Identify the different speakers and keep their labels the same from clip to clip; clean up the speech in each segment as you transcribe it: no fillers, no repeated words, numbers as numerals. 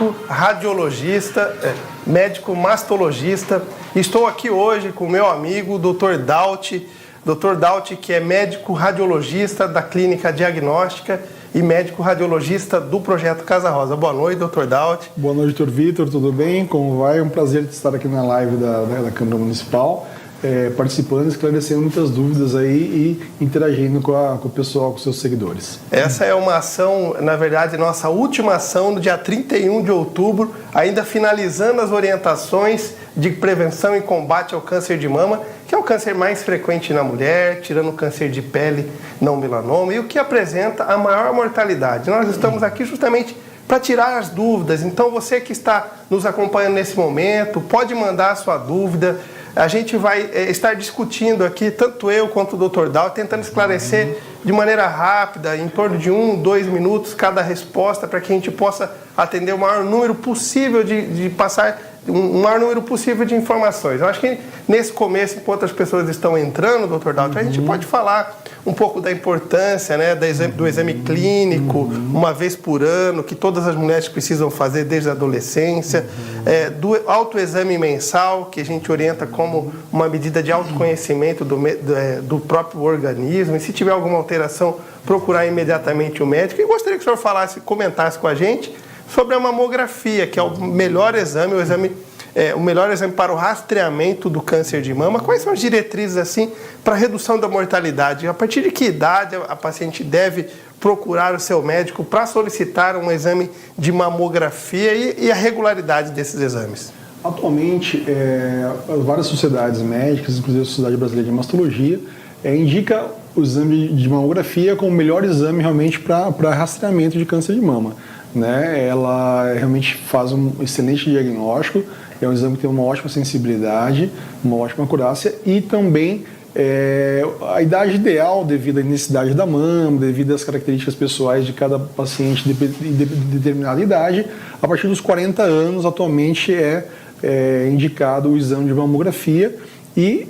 Speaker 1: médico radiologista, médico mastologista. Estou aqui hoje com o meu amigo, Dr. Dauti. Dr. Dauti, que é médico radiologista da Clínica Diagnóstica e médico radiologista do Projeto Casa Rosa. Boa noite, Dr. Dauti.
Speaker 2: Boa noite, Dr. Vitor. Tudo bem? Como vai? É um prazer estar aqui na live da Câmara Municipal, participando, esclarecendo muitas dúvidas aí e interagindo com o pessoal, com seus seguidores.
Speaker 1: Essa é uma ação, na verdade, nossa última ação no dia 31 de outubro, ainda finalizando as orientações de prevenção e combate ao câncer de mama, que é o câncer mais frequente na mulher, tirando o câncer de pele não melanoma, e o que apresenta a maior mortalidade. Nós estamos aqui justamente para tirar as dúvidas. Então, você que está nos acompanhando nesse momento, pode mandar a sua dúvida. A gente vai estar discutindo aqui, tanto eu quanto o Dr. Dauti, tentando esclarecer de maneira rápida, em torno de 2 minutos cada resposta, para que a gente possa atender o maior número possível de passar um maior número possível de informações. Eu acho que nesse começo, enquanto as pessoas estão entrando, Dr. Dauti, a gente pode falar um pouco da importância, né, do exame clínico, uma vez por ano, que todas as mulheres precisam fazer desde a adolescência, do autoexame mensal, que a gente orienta como uma medida de autoconhecimento do próprio organismo, e se tiver alguma alteração, procurar imediatamente o médico. E gostaria que o senhor comentasse com a gente sobre a mamografia, que é o melhor exame, o melhor exame para o rastreamento do câncer de mama. Quais são as diretrizes assim para a redução da mortalidade? A partir de que idade a paciente deve procurar o seu médico para solicitar um exame de mamografia e a regularidade desses exames?
Speaker 2: Atualmente, várias sociedades médicas, inclusive a Sociedade Brasileira de Mastologia, indica o exame de mamografia como o melhor exame realmente para rastreamento de câncer de mama. Né? Ela realmente faz um excelente diagnóstico, é um exame que tem uma ótima sensibilidade, uma ótima acurácia e também a idade ideal devido à necessidade da mama, devido às características pessoais de cada paciente de determinada idade. A partir dos 40 anos, atualmente é indicado o exame de mamografia e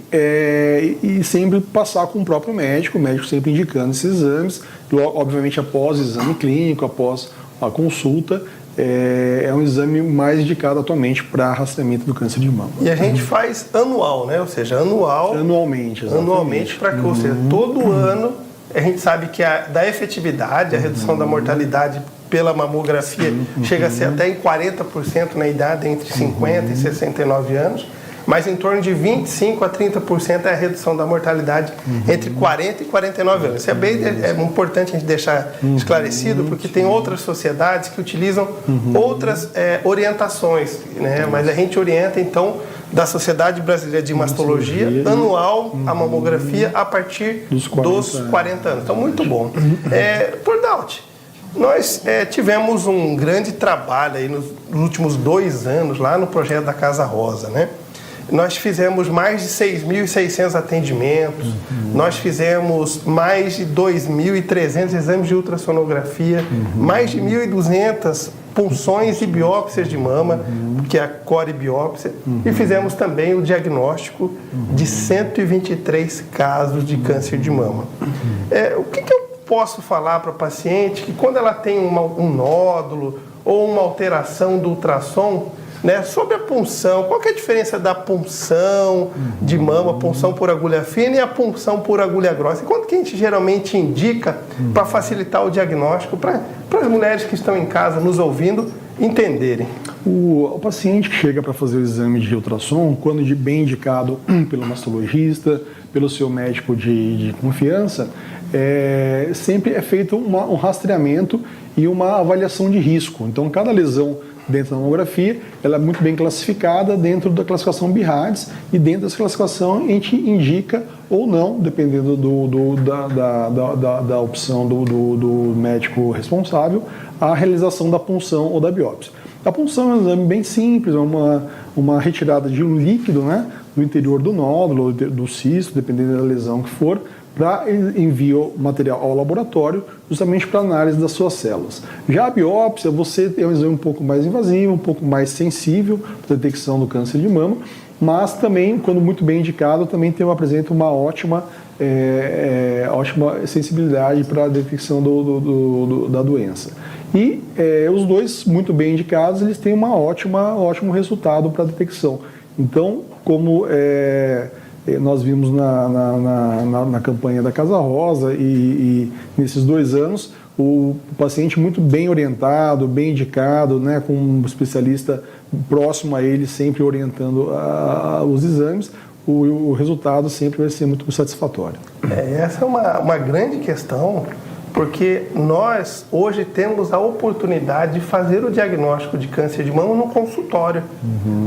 Speaker 2: sempre passar com o próprio médico, o médico sempre indicando esses exames, obviamente após o exame clínico, após a consulta, é um exame mais indicado atualmente para rastreamento do câncer de mama.
Speaker 1: E a gente faz anual, né? Ou seja,
Speaker 2: anualmente, exatamente.
Speaker 1: Anualmente, para que, ou seja, todo ano a gente sabe que da efetividade, a redução da mortalidade pela mamografia chega a ser até em 40% na idade entre 50 e 69 anos, mas em torno de 25% a 30% é a redução da mortalidade entre 40 e 49 anos. Isso é importante a gente deixar esclarecido, porque tem outras sociedades que utilizam outras orientações, né? Mas a gente orienta, então, da Sociedade Brasileira de Mastologia, anual a mamografia a partir dos 40 anos. Então, muito bom. Dr. Dauti, nós tivemos um grande trabalho aí nos últimos 2 anos lá no projeto da Casa Rosa, né? Nós fizemos mais de 6.600 atendimentos, nós fizemos mais de 2.300 exames de ultrassonografia, mais de 1.200 punções e biópsias de mama, que é a core-biópsia, e fizemos também o diagnóstico de 123 casos de câncer de mama. O que eu posso falar para a paciente que quando ela tem um nódulo ou uma alteração do ultrassom, né, sobre a punção, qual que é a diferença da punção de mama, punção por agulha fina e a punção por agulha grossa? E quanto que a gente geralmente indica para facilitar o diagnóstico, para as mulheres que estão em casa nos ouvindo entenderem?
Speaker 2: O paciente que chega para fazer o exame de ultrassom, quando bem indicado pelo mastologista, pelo seu médico de confiança, sempre é feito um rastreamento e uma avaliação de risco. Então, cada lesão dentro da mamografia, ela é muito bem classificada dentro da classificação BIRADS, e dentro dessa classificação a gente indica ou não, dependendo da opção do médico responsável, a realização da punção ou da biópsia. A punção é um exame bem simples, é uma retirada de um líquido, né, do interior do nódulo, do cisto, dependendo da lesão que for, para envio material ao laboratório, justamente para análise das suas células. Já a biópsia, você tem um exame um pouco mais invasivo, um pouco mais sensível para a detecção do câncer de mama, mas também, quando muito bem indicado, também apresenta uma ótima sensibilidade para a detecção da doença. E os dois, muito bem indicados, eles têm ótimo resultado para a detecção. Então, como nós vimos na campanha da Casa Rosa e nesses 2 anos, o paciente muito bem orientado, bem indicado, né, com um especialista próximo a ele, sempre orientando os exames, o resultado sempre vai ser muito satisfatório.
Speaker 1: Essa é uma grande questão, porque nós hoje temos a oportunidade de fazer o diagnóstico de câncer de mama no consultório.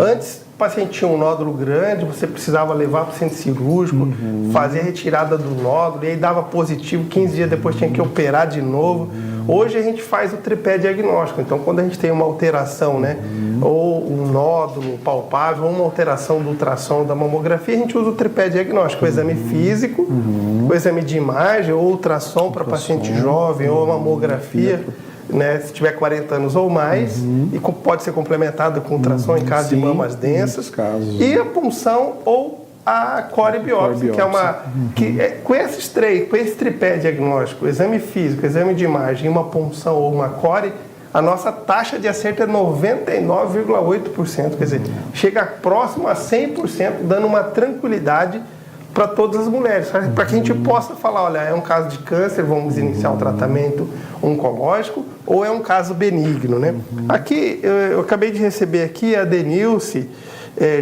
Speaker 1: Antes, o paciente tinha um nódulo grande, você precisava levar para o centro cirúrgico, fazer a retirada do nódulo, e aí dava positivo, 15 dias depois tinha que operar de novo. Hoje a gente faz o tripé diagnóstico, então quando a gente tem uma alteração, né, ou um nódulo palpável, ou uma alteração do ultrassom da mamografia, a gente usa o tripé diagnóstico, o exame físico, o exame de imagem, ou ultrassom para paciente jovem, ou a mamografia, né, se tiver 40 anos ou mais, e pode ser complementado com ultrassom em caso de mamas densas, e a punção ou a core biópsia, que é uma com esses três, com esse tripé diagnóstico, exame físico, exame de imagem, uma punção ou uma core, a nossa taxa de acerto é 99,8%, quer dizer, chega próximo a 100%, dando uma tranquilidade para todas as mulheres, para que a gente possa falar, olha, é um caso de câncer, vamos iniciar um tratamento oncológico, ou é um caso benigno, né? Aqui, eu acabei de receber aqui, a Denilce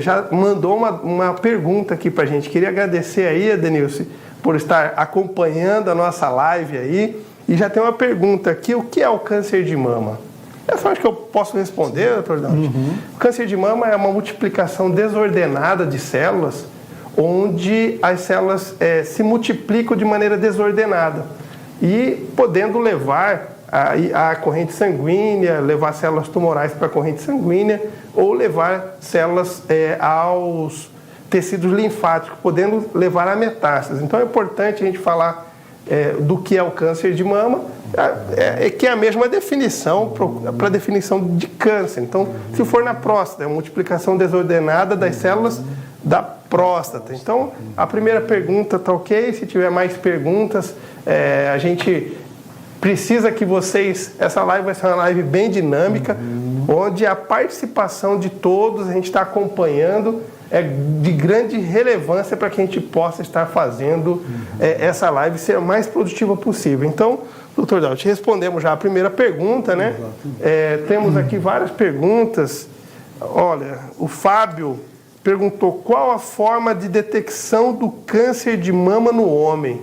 Speaker 1: já mandou uma pergunta aqui para a gente. Queria agradecer aí, a Denilce, por estar acompanhando a nossa live aí, e já tem uma pergunta aqui, o que é o câncer de mama? Essa eu acho que eu posso responder, doutor Daudi. O câncer de mama é uma multiplicação desordenada de células, onde as células se multiplicam de maneira desordenada e podendo levar a corrente sanguínea, levar células tumorais para a corrente sanguínea ou levar células aos tecidos linfáticos, podendo levar a metástase. Então é importante a gente falar do que é o câncer de mama, que é a mesma definição para a definição de câncer. Então, se for na próstata, é a multiplicação desordenada das células da próstata. Então, a primeira pergunta está ok. Se tiver mais perguntas, a gente precisa que vocês... Essa live vai ser uma live bem dinâmica, onde a participação de todos, a gente está acompanhando, é de grande relevância para que a gente possa estar fazendo essa live ser a mais produtiva possível. Então, doutor Daudi, respondemos já a primeira pergunta, né? Temos aqui várias perguntas. Olha, o Fábio perguntou qual a forma de detecção do câncer de mama no homem.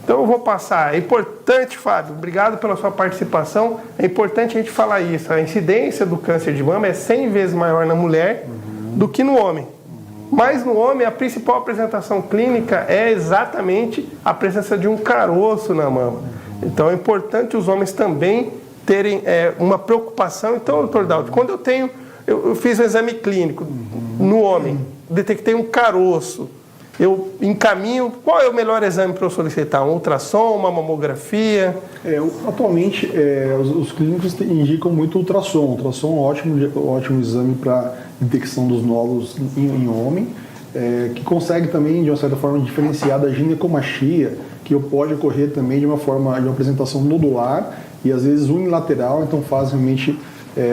Speaker 1: Então eu vou passar. É importante, Fábio, obrigado pela sua participação. É importante a gente falar isso. A incidência do câncer de mama é 100 vezes maior na mulher do que no homem. Mas no homem, a principal apresentação clínica é exatamente a presença de um caroço na mama. Então é importante os homens também terem uma preocupação. Então, doutor Daudi, quando eu fiz um exame clínico no homem, detectei um caroço, eu encaminho, qual é o melhor exame para eu solicitar? Um ultrassom, uma mamografia?
Speaker 2: Atualmente, os clínicos indicam muito ultrassom. Ultrassom é um ótimo exame para detecção dos nódulos em homem, que consegue também, de uma certa forma, diferenciar da ginecomastia, que pode ocorrer também de uma apresentação nodular e às vezes unilateral, então faz realmente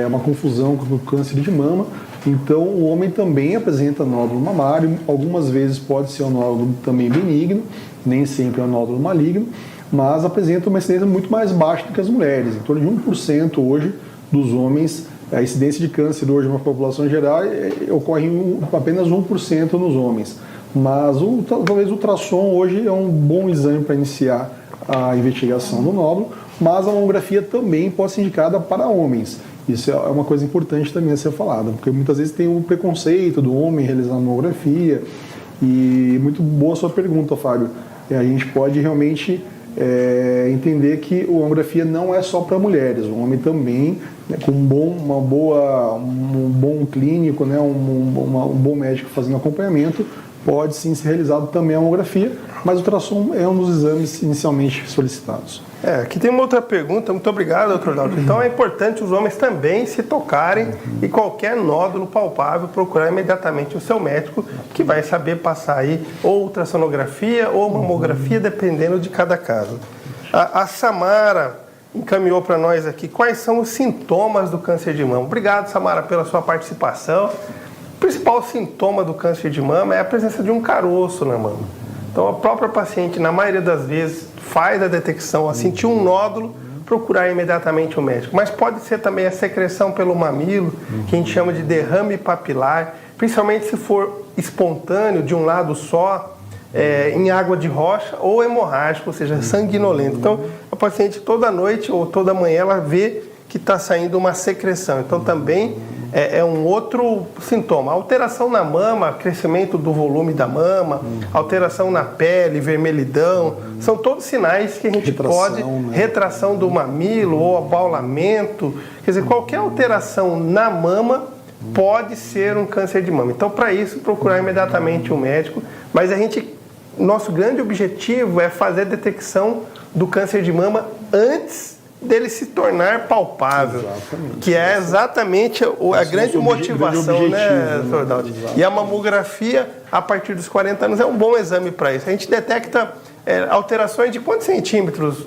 Speaker 2: uma confusão com o câncer de mama. Então, o homem também apresenta nódulo mamário, algumas vezes pode ser um nódulo também benigno, nem sempre é um nódulo maligno, mas apresenta uma incidência muito mais baixa do que as mulheres. Em torno de 1% hoje dos homens, a incidência de câncer hoje na população geral ocorre em apenas 1% nos homens. Mas talvez o ultrassom hoje é um bom exame para iniciar a investigação do nódulo, mas a mamografia também pode ser indicada para homens. Isso é uma coisa importante também a ser falada, porque muitas vezes tem um preconceito do homem realizar mamografia. E muito boa a sua pergunta, Fábio. A gente pode realmente entender que a mamografia não é só para mulheres. O homem também, né, com um bom clínico, né, um bom médico fazendo acompanhamento, pode sim ser realizado também a mamografia, mas o ultrassom é um dos exames inicialmente solicitados.
Speaker 1: Aqui tem uma outra pergunta, muito obrigado, doutor Daudi. Então é importante os homens também se tocarem e qualquer nódulo palpável procurar imediatamente o seu médico, que vai saber passar aí ou ultrassonografia ou mamografia, dependendo de cada caso. A Samara encaminhou para nós aqui quais são os sintomas do câncer de mama. Obrigado, Samara, pela sua participação. O principal sintoma do câncer de mama é a presença de um caroço na mama. Então, a própria paciente, na maioria das vezes, faz a detecção, a sentir um nódulo, procurar imediatamente o médico. Mas pode ser também a secreção pelo mamilo, que a gente chama de derrame papilar, principalmente se for espontâneo, de um lado só, em água de rocha, ou hemorrágico, ou seja, sanguinolento. Então, a paciente toda noite ou toda manhã, ela vê que está saindo uma secreção. Então, também é um outro sintoma. Alteração na mama, crescimento do volume da mama, alteração na pele, vermelhidão, são todos sinais que a gente pode... Retração do mamilo ou abaulamento. Quer dizer, qualquer alteração na mama pode ser um câncer de mama. Então, para isso, procurar imediatamente um médico. Mas nosso grande objetivo é fazer a detecção do câncer de mama antes dele se tornar palpável. Exatamente. Que é exatamente a grande motivação, né, Dr. Daut? E a mamografia, a partir dos 40 anos, é um bom exame para isso. A gente detecta alterações de quantos centímetros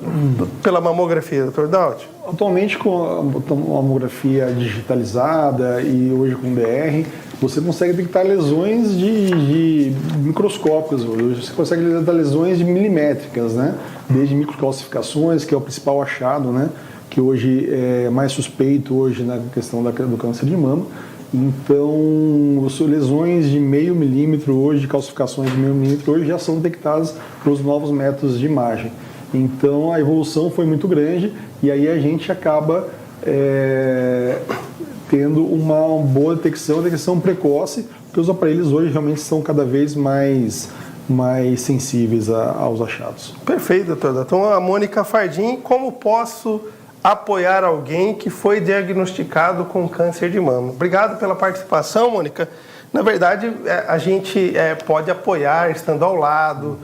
Speaker 1: pela mamografia, Dr. Daut?
Speaker 2: Atualmente, com a mamografia digitalizada e hoje com DR, você consegue detectar lesões de microscópicas. Hoje você consegue detectar lesões milimétricas, né? Desde microcalcificações, que é o principal achado, né? Que hoje é mais suspeito hoje na questão do câncer de mama. Então, lesões de meio milímetro hoje, de calcificações de meio milímetro hoje já são detectadas pelos novos métodos de imagem. Então, a evolução foi muito grande e aí a gente acaba tendo uma boa detecção precoce, porque os aparelhos hoje realmente são cada vez mais sensíveis aos achados.
Speaker 1: Perfeito, doutor. Então, a Mônica Fardim, como posso apoiar alguém que foi diagnosticado com câncer de mama? Obrigado pela participação, Mônica. Na verdade, a gente pode apoiar estando ao lado,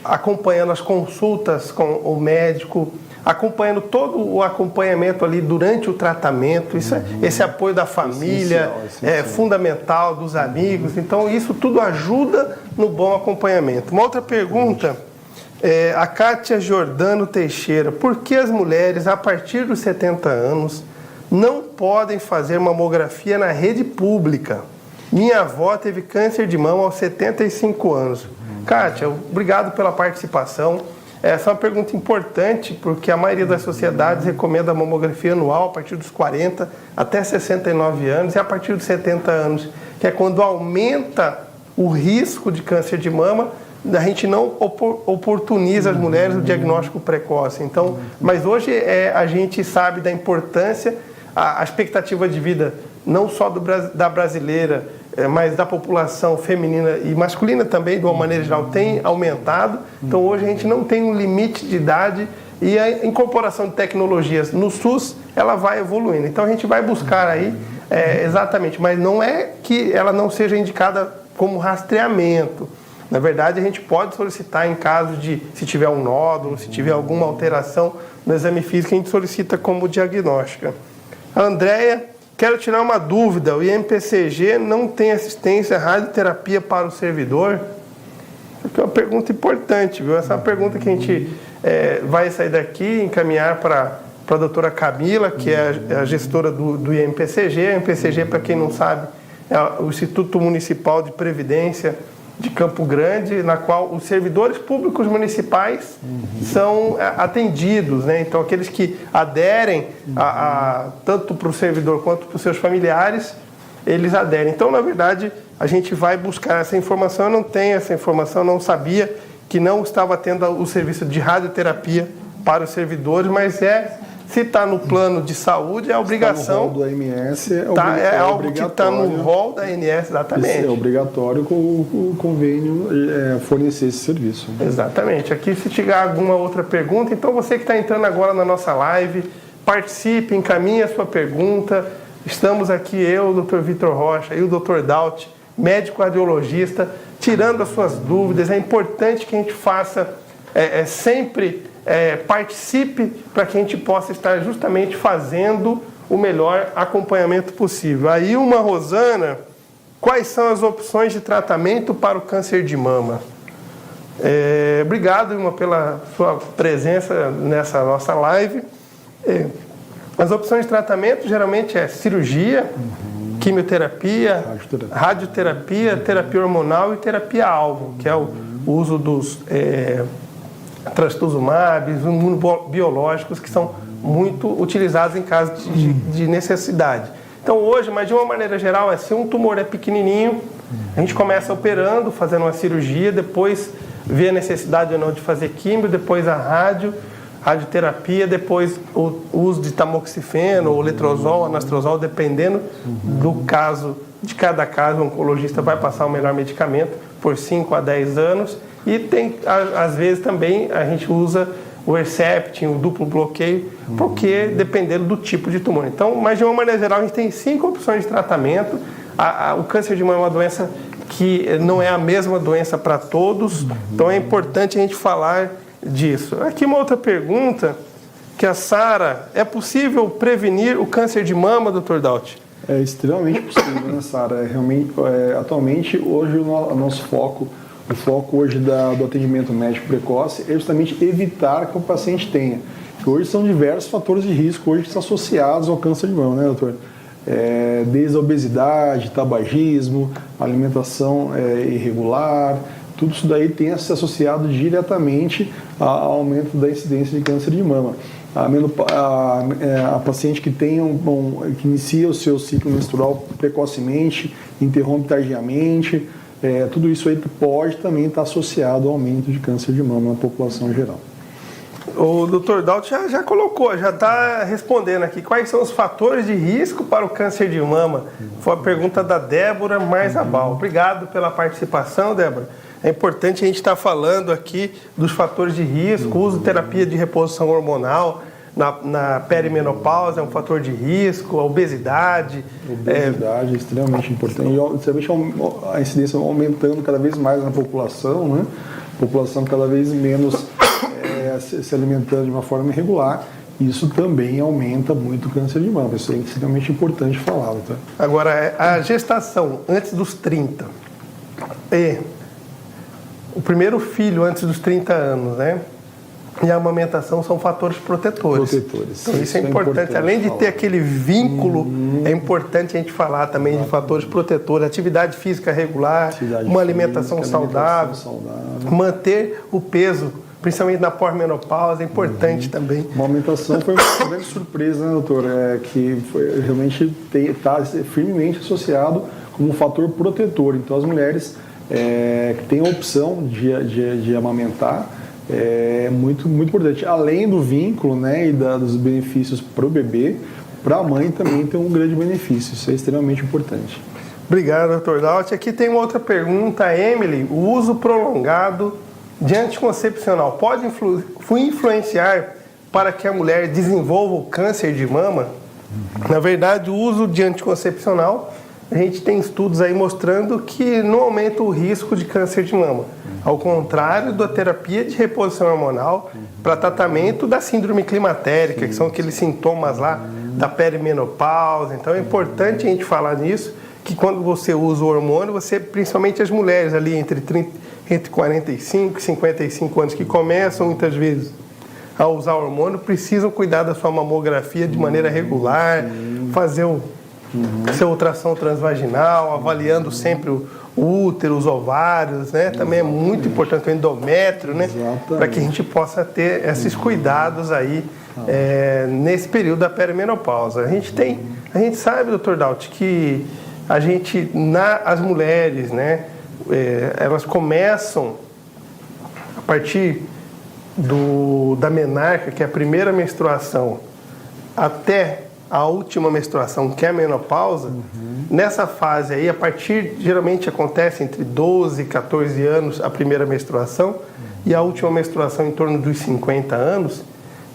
Speaker 1: acompanhando as consultas com o médico, acompanhando todo o acompanhamento ali durante o tratamento. Esse apoio da família é fundamental, dos amigos. Então, isso tudo ajuda no bom acompanhamento. Uma outra pergunta, a Kátia Jordano Teixeira. Por que as mulheres, a partir dos 70 anos, não podem fazer mamografia na rede pública? Minha avó teve câncer de mama aos 75 anos. Kátia, obrigado pela participação. Essa é uma pergunta importante, porque a maioria das sociedades recomenda a mamografia anual a partir dos 40 até 69 anos e a partir dos 70 anos, que é quando aumenta o risco de câncer de mama, a gente não oportuniza as mulheres o diagnóstico precoce. Então, mas hoje a gente sabe da importância, a expectativa de vida não só da brasileira, mas da população feminina e masculina também, de uma maneira geral, tem aumentado. Então, hoje a gente não tem um limite de idade e a incorporação de tecnologias no SUS, ela vai evoluindo. Então, a gente vai buscar aí, exatamente, mas não é que ela não seja indicada como rastreamento. Na verdade, a gente pode solicitar em caso de, se tiver um nódulo, se tiver alguma alteração no exame físico, a gente solicita como diagnóstica. A Andréia, quero tirar uma dúvida, o IMPCG não tem assistência à radioterapia para o servidor? Essa é uma pergunta importante, viu? Essa é uma pergunta que a gente vai sair daqui, encaminhar para a doutora Camila, que é a gestora do IMPCG. O IMPCG, para quem não sabe, é o Instituto Municipal de Previdência de Campo Grande, na qual os servidores públicos municipais são atendidos, né? Então, aqueles que aderem tanto para o servidor quanto para os seus familiares, eles aderem. Então, na verdade, a gente vai buscar essa informação. Eu não tenho essa informação, não sabia que não estava tendo o serviço de radioterapia para os servidores, mas se está no plano de saúde, é obrigação.
Speaker 2: Está no rol do ANS,
Speaker 1: é algo que está no rol da ANS, exatamente.
Speaker 2: É obrigatório com o convênio fornecer esse serviço.
Speaker 1: Exatamente. Aqui, se tiver alguma outra pergunta, então você que está entrando agora na nossa live, participe, encaminhe a sua pergunta. Estamos aqui, eu, o Dr. Vitor Rocha e o Dr. Daut, médico radiologista, tirando as suas dúvidas. É importante que a gente faça sempre... participe para que a gente possa estar justamente fazendo o melhor acompanhamento possível. A Ilma Rosana, quais são as opções de tratamento para o câncer de mama? Obrigado, Ilma, pela sua presença nessa nossa live. As opções de tratamento geralmente é cirurgia, quimioterapia, radioterapia, terapia hormonal e terapia-alvo, que é o uso dos trastuzumabs, imunobiológicos, que são muito utilizados em caso de necessidade. Então hoje, mas de uma maneira geral, se um tumor é pequenininho, a gente começa operando, fazendo uma cirurgia, depois vê a necessidade ou não de fazer químio, depois a radioterapia, depois o uso de tamoxifeno, ou letrozol, anastrozol, dependendo do caso, de cada caso, o oncologista vai passar o melhor medicamento por 5 a 10 anos. E tem, às vezes também, a gente usa o Herceptin, o duplo bloqueio, porque dependendo do tipo de tumor. Então, mas de uma maneira geral, a gente tem 5 opções de tratamento. O câncer de mama é uma doença que não é a mesma doença para todos, então é importante a gente falar disso. Aqui uma outra pergunta, que a Sara: é possível prevenir o câncer de mama, Dr. Daut?
Speaker 2: É extremamente possível, né, Sara? Atualmente, hoje, o nosso foco hoje do atendimento médico precoce é justamente evitar que o paciente tenha. Hoje são diversos fatores de risco hoje que estão associados ao câncer de mama, né, doutor? Desde a obesidade, tabagismo, alimentação irregular, tudo isso daí tem se associado diretamente ao aumento da incidência de câncer de mama. A paciente que que inicia o seu ciclo menstrual precocemente, interrompe tardiamente, tudo isso aí pode também estar associado ao aumento de câncer de mama na população geral.
Speaker 1: O Dr. Daut já colocou, já está respondendo aqui. Quais são os fatores de risco para o câncer de mama? Foi a pergunta da Débora Marzabal. Obrigado pela participação, Débora. É importante a gente estar falando aqui dos fatores de risco, uso de terapia de reposição hormonal na perimenopausa é um fator de risco, a obesidade.
Speaker 2: Obesidade é extremamente importante. E você vê a incidência aumentando cada vez mais na população, né? A população cada vez menos se alimentando de uma forma irregular. Isso também aumenta muito o câncer de mama. Isso é extremamente importante falar. Tá?
Speaker 1: Agora, a gestação antes dos 30 e o primeiro filho antes dos 30 anos, né? E a amamentação são fatores protetores. Então, isso é importante. Além de ter aquele vínculo, é importante a gente falar também de fatores protetores, atividade física regular, uma alimentação saudável, manter o peso, principalmente na pós-menopausa, é importante também.
Speaker 2: Uma alimentação foi uma grande surpresa, né, doutor? Que realmente está firmemente associado como um fator protetor. Então, as mulheres que têm a opção de amamentar, é muito importante. Além do vínculo, né, e dos benefícios para o bebê, para a mãe também tem um grande benefício. Isso é extremamente importante.
Speaker 1: Obrigado, Dr. Daut. Aqui tem uma outra pergunta, Emily. O uso prolongado de anticoncepcional pode influenciar para que a mulher desenvolva o câncer de mama? Na verdade, o uso de anticoncepcional, a gente tem estudos aí mostrando que não aumenta o risco de câncer de mama. Ao contrário da terapia de reposição hormonal para tratamento da síndrome climatérica, que são aqueles sintomas lá da perimenopausa. Então é importante a gente falar nisso, que quando você usa o hormônio, principalmente as mulheres ali entre 45 e 55 anos, que começam muitas vezes a usar o hormônio, precisam cuidar da sua mamografia de maneira regular, fazer o seu ultrassom transvaginal, avaliando sempre o útero, os ovários, né? Também é muito importante o endométrio, né? Para que a gente possa ter esses cuidados aí nesse período da perimenopausa. A gente sabe, Dr. Daut, que as mulheres, né? Elas começam a partir da menarca, que é a primeira menstruação, até a última menstruação, que é a menopausa. Nessa fase aí, geralmente acontece entre 12 e 14 anos a primeira menstruação e a última menstruação em torno dos 50 anos.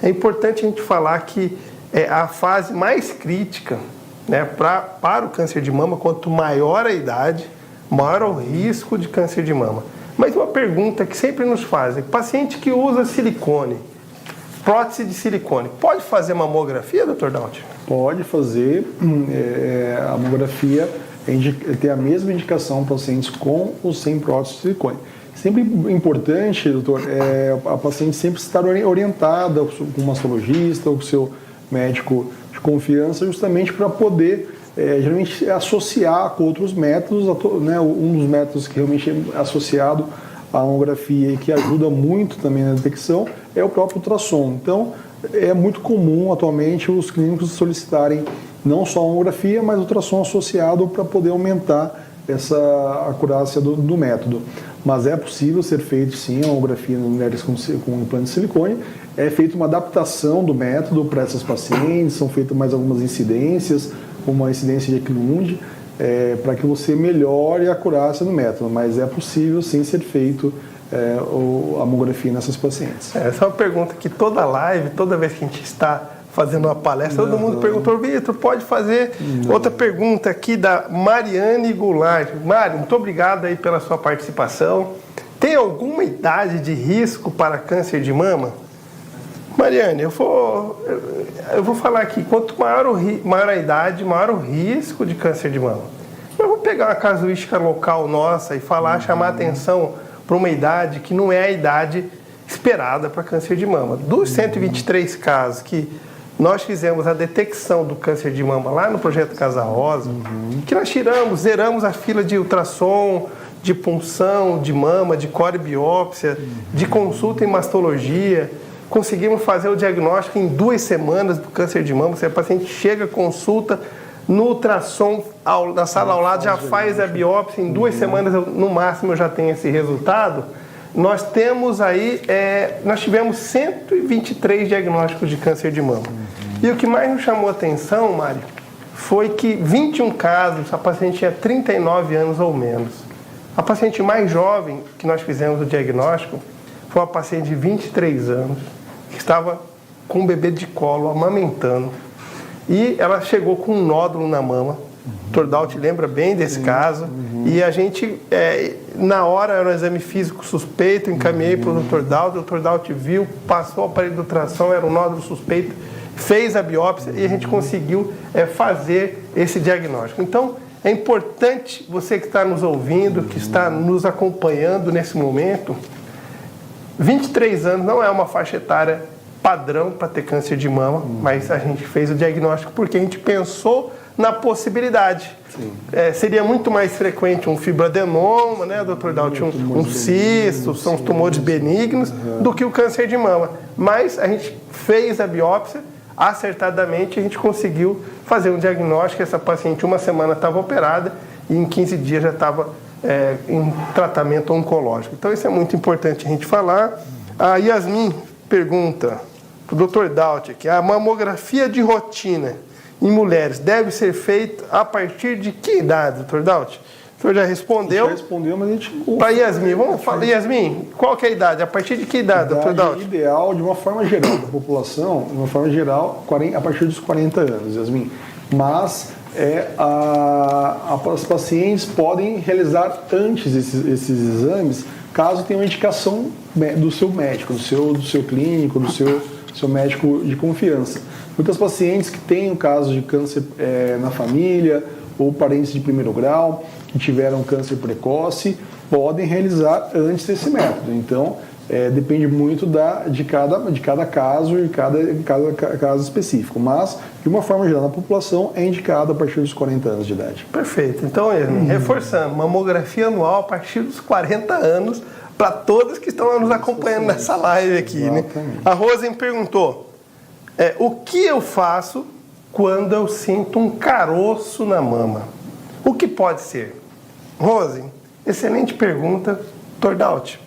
Speaker 1: É importante a gente falar que é a fase mais crítica, né, para o câncer de mama. Quanto maior a idade, maior o risco de câncer de mama. Mas uma pergunta que sempre nos fazem: paciente que usa silicone, prótese de silicone, pode fazer mamografia, Dr. Daut?
Speaker 2: Pode fazer. A mamografia tem a mesma indicação para pacientes com ou sem prótese de silicone. Sempre importante, doutor, a paciente sempre estar orientada com o mastologista, ou com o seu médico de confiança, justamente para poder geralmente associar com outros métodos, né? Um dos métodos que realmente é associado à mamografia e que ajuda muito também na detecção é o próprio ultrassom. Então, é muito comum atualmente os clínicos solicitarem não só a mamografia, mas ultrassom associado para poder aumentar essa acurácia do método. Mas é possível ser feito sim a mamografia em mulheres com implante de silicone. É feita uma adaptação do método para essas pacientes, são feitas mais algumas incidências, como a incidência de Eklund, para que você melhore a acurácia do método. Mas é possível sim ser feito a mamografia nessas pacientes.
Speaker 1: Essa é uma pergunta que toda live, toda vez que a gente está fazendo uma palestra, todo mundo perguntou, Vitor, pode fazer? Outra pergunta aqui da Mariane Goulart. Mário, muito obrigado aí pela sua participação. Tem alguma idade de risco para câncer de mama? Mariane, eu vou falar aqui, quanto maior a idade, maior o risco de câncer de mama. Eu vou pegar uma casuística local nossa e chamar atenção para uma idade que não é a idade esperada para câncer de mama. Dos 123 casos que nós fizemos a detecção do câncer de mama lá no Projeto Casa Rosa, que nós zeramos a fila de ultrassom, de punção, de mama, de core-biópsia, de consulta em mastologia. Conseguimos fazer o diagnóstico em 2 semanas do câncer de mama. Se a paciente chega, consulta, no ultrassom, na sala ao lado, já faz a biópsia, em 2 semanas, no máximo, eu já tenho esse resultado. Nós temos aí, nós tivemos 123 diagnósticos de câncer de mama. E o que mais nos chamou a atenção, Mário, foi que 21 casos, a paciente tinha 39 anos ou menos. A paciente mais jovem que nós fizemos o diagnóstico foi uma paciente de 23 anos, que estava com um bebê de colo, amamentando. E ela chegou com um nódulo na mama. O Dr. Daut lembra bem desse caso. E a gente, na hora, era um exame físico suspeito, encaminhei para o Dr. Daut. O Dr. Daut viu, passou o aparelho de ultrassom, era um nódulo suspeito, fez a biópsia e a gente conseguiu fazer esse diagnóstico. Então, é importante você que está nos ouvindo, que está nos acompanhando nesse momento, 23 anos não é uma faixa etária padrão para ter câncer de mama, mas a gente fez o diagnóstico porque a gente pensou na possibilidade. Seria muito mais frequente um fibroadenoma, né, Dr. Daut, um cisto, são os tumores benignos, do que o câncer de mama. Mas a gente fez a biópsia, acertadamente a gente conseguiu fazer um diagnóstico. Essa paciente, 1 semana estava operada e em 15 dias já estava em tratamento oncológico. Então isso é muito importante a gente falar. A Yasmin pergunta para o Dr. Daut que a mamografia de rotina em mulheres deve ser feita a partir de que idade, Dr. Daut? O senhor já respondeu?
Speaker 2: Já respondeu, mas a gente...
Speaker 1: Para Yasmin, vamos falar. Yasmin, qual que é a idade? A partir de que idade, Dr. Daut?
Speaker 2: Ideal, de uma forma geral, da população, de uma forma geral, a partir dos 40 anos, Yasmin. Mas as pacientes podem realizar antes esses exames, caso tenha uma indicação do seu médico, do seu clínico, do seu médico de confiança. Muitas pacientes que têm um caso de câncer na família ou parentes de primeiro grau que tiveram câncer precoce podem realizar antes desse método. Então, depende muito de cada caso e cada caso específico. Mas, de uma forma geral, na população é indicado a partir dos 40 anos de idade.
Speaker 1: Perfeito. Então, reforçando, mamografia anual a partir dos 40 anos para todos que estão nos acompanhando nessa live aqui. Né? A Rosen perguntou, o que eu faço quando eu sinto um caroço na mama? O que pode ser? Rosen, excelente pergunta, Dr. Daut.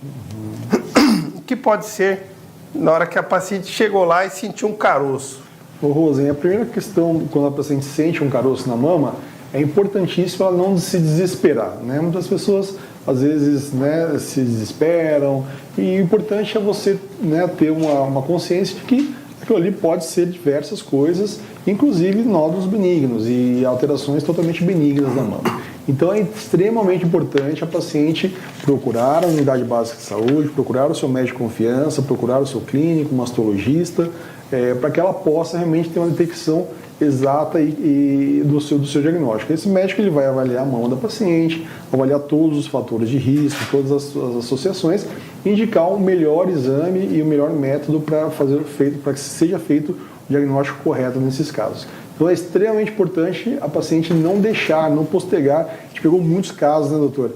Speaker 1: O que pode ser na hora que a paciente chegou lá e sentiu um caroço?
Speaker 2: Rosen, a primeira questão, quando a paciente sente um caroço na mama, é importantíssimo ela não se desesperar. Né? Muitas pessoas, às vezes, né, se desesperam, e o importante é você, né, ter uma consciência de que aquilo ali pode ser diversas coisas, inclusive nódulos benignos e alterações totalmente benignas na mama. Então é extremamente importante a paciente procurar a unidade básica de saúde, procurar o seu médico de confiança, procurar o seu clínico, mastologista, para que ela possa realmente ter uma detecção exata do seu diagnóstico. Esse médico ele vai avaliar a mama da paciente, avaliar todos os fatores de risco, todas as associações, indicar o melhor exame e o melhor método para que seja feito diagnóstico correto nesses casos. Então é extremamente importante a paciente não deixar, não postergar. A gente pegou muitos casos, né, doutor?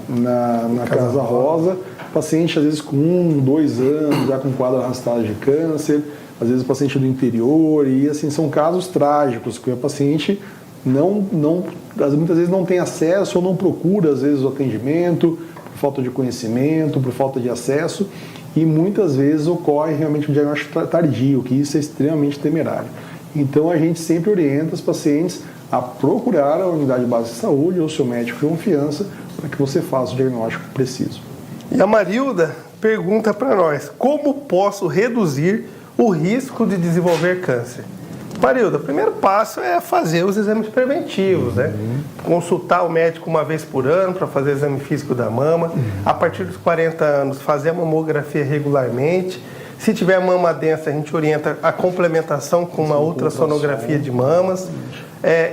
Speaker 2: Na Casa Rosa, paciente às vezes com 1, 2 anos, já com quadro arrastado de câncer, às vezes paciente do interior, e assim, são casos trágicos, que a paciente muitas vezes não tem acesso ou não procura, às vezes, o atendimento, por falta de conhecimento, por falta de acesso, e muitas vezes ocorre realmente um diagnóstico tardio, que isso é extremamente temerário. Então a gente sempre orienta os pacientes a procurar a unidade básica de saúde ou seu médico de confiança para que você faça o diagnóstico preciso.
Speaker 1: E a Marilda pergunta para nós: como posso reduzir o risco de desenvolver câncer? Marilda, o primeiro passo é fazer os exames preventivos, né? Consultar o médico uma vez por ano para fazer exame físico da mama. A partir dos 40 anos, fazer a mamografia regularmente. Se tiver mama densa, a gente orienta a complementação com uma ultrassonografia de mamas.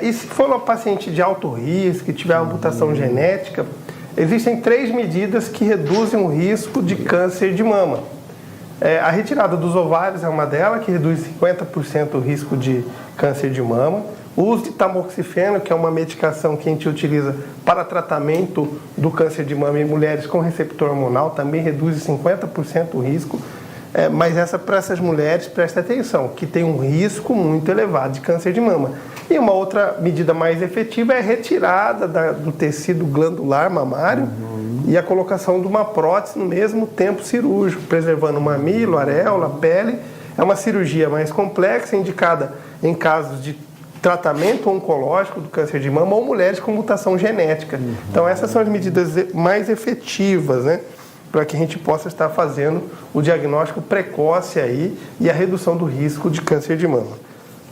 Speaker 1: E se for uma paciente de alto risco, que tiver uma mutação genética, existem 3 medidas que reduzem o risco de câncer de mama. A retirada dos ovários é uma delas, que reduz 50% o risco de câncer de mama. O uso de tamoxifeno, que é uma medicação que a gente utiliza para tratamento do câncer de mama em mulheres com receptor hormonal, também reduz 50% o risco. Mas para essas mulheres, presta atenção, que tem um risco muito elevado de câncer de mama. E uma outra medida mais efetiva é a retirada do tecido glandular mamário e a colocação de uma prótese no mesmo tempo cirúrgico, preservando o mamilo, areola, pele. É uma cirurgia mais complexa, indicada em casos de tratamento oncológico do câncer de mama ou mulheres com mutação genética. Então essas são as medidas mais efetivas, né, para que a gente possa estar fazendo o diagnóstico precoce aí e a redução do risco de câncer de mama.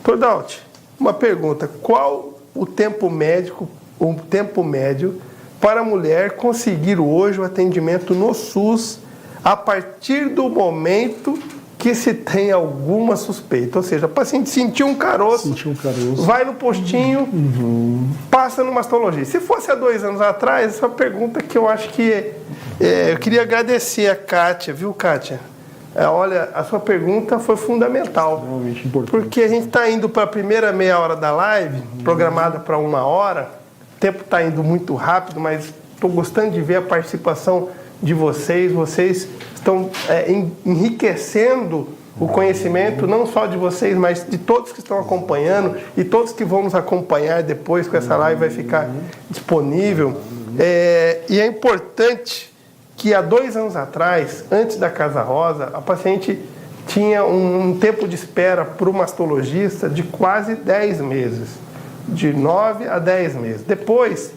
Speaker 1: Dr. Daut, uma pergunta: qual o tempo médio para a mulher conseguir hoje o atendimento no SUS a partir do momento que se tem alguma suspeita? Ou seja, o paciente sentiu um caroço, vai no postinho, passa no mastologista. Se fosse há 2 anos atrás, essa é uma pergunta que eu acho que eu queria agradecer a Kátia, viu, Kátia? Olha, a sua pergunta foi fundamental.
Speaker 2: Realmente importante.
Speaker 1: Porque a gente está indo para a primeira meia hora da live, programada para 1 hora. O tempo está indo muito rápido, mas estou gostando de ver a participação de vocês. Vocês estão enriquecendo o conhecimento, não só de vocês, mas de todos que estão acompanhando e todos que vão nos acompanhar depois, que essa live vai ficar disponível. E é importante que há 2 anos atrás, antes da Casa Rosa, a paciente tinha um tempo de espera para o mastologista de quase 10 meses, de 9 a 10 meses. Depois,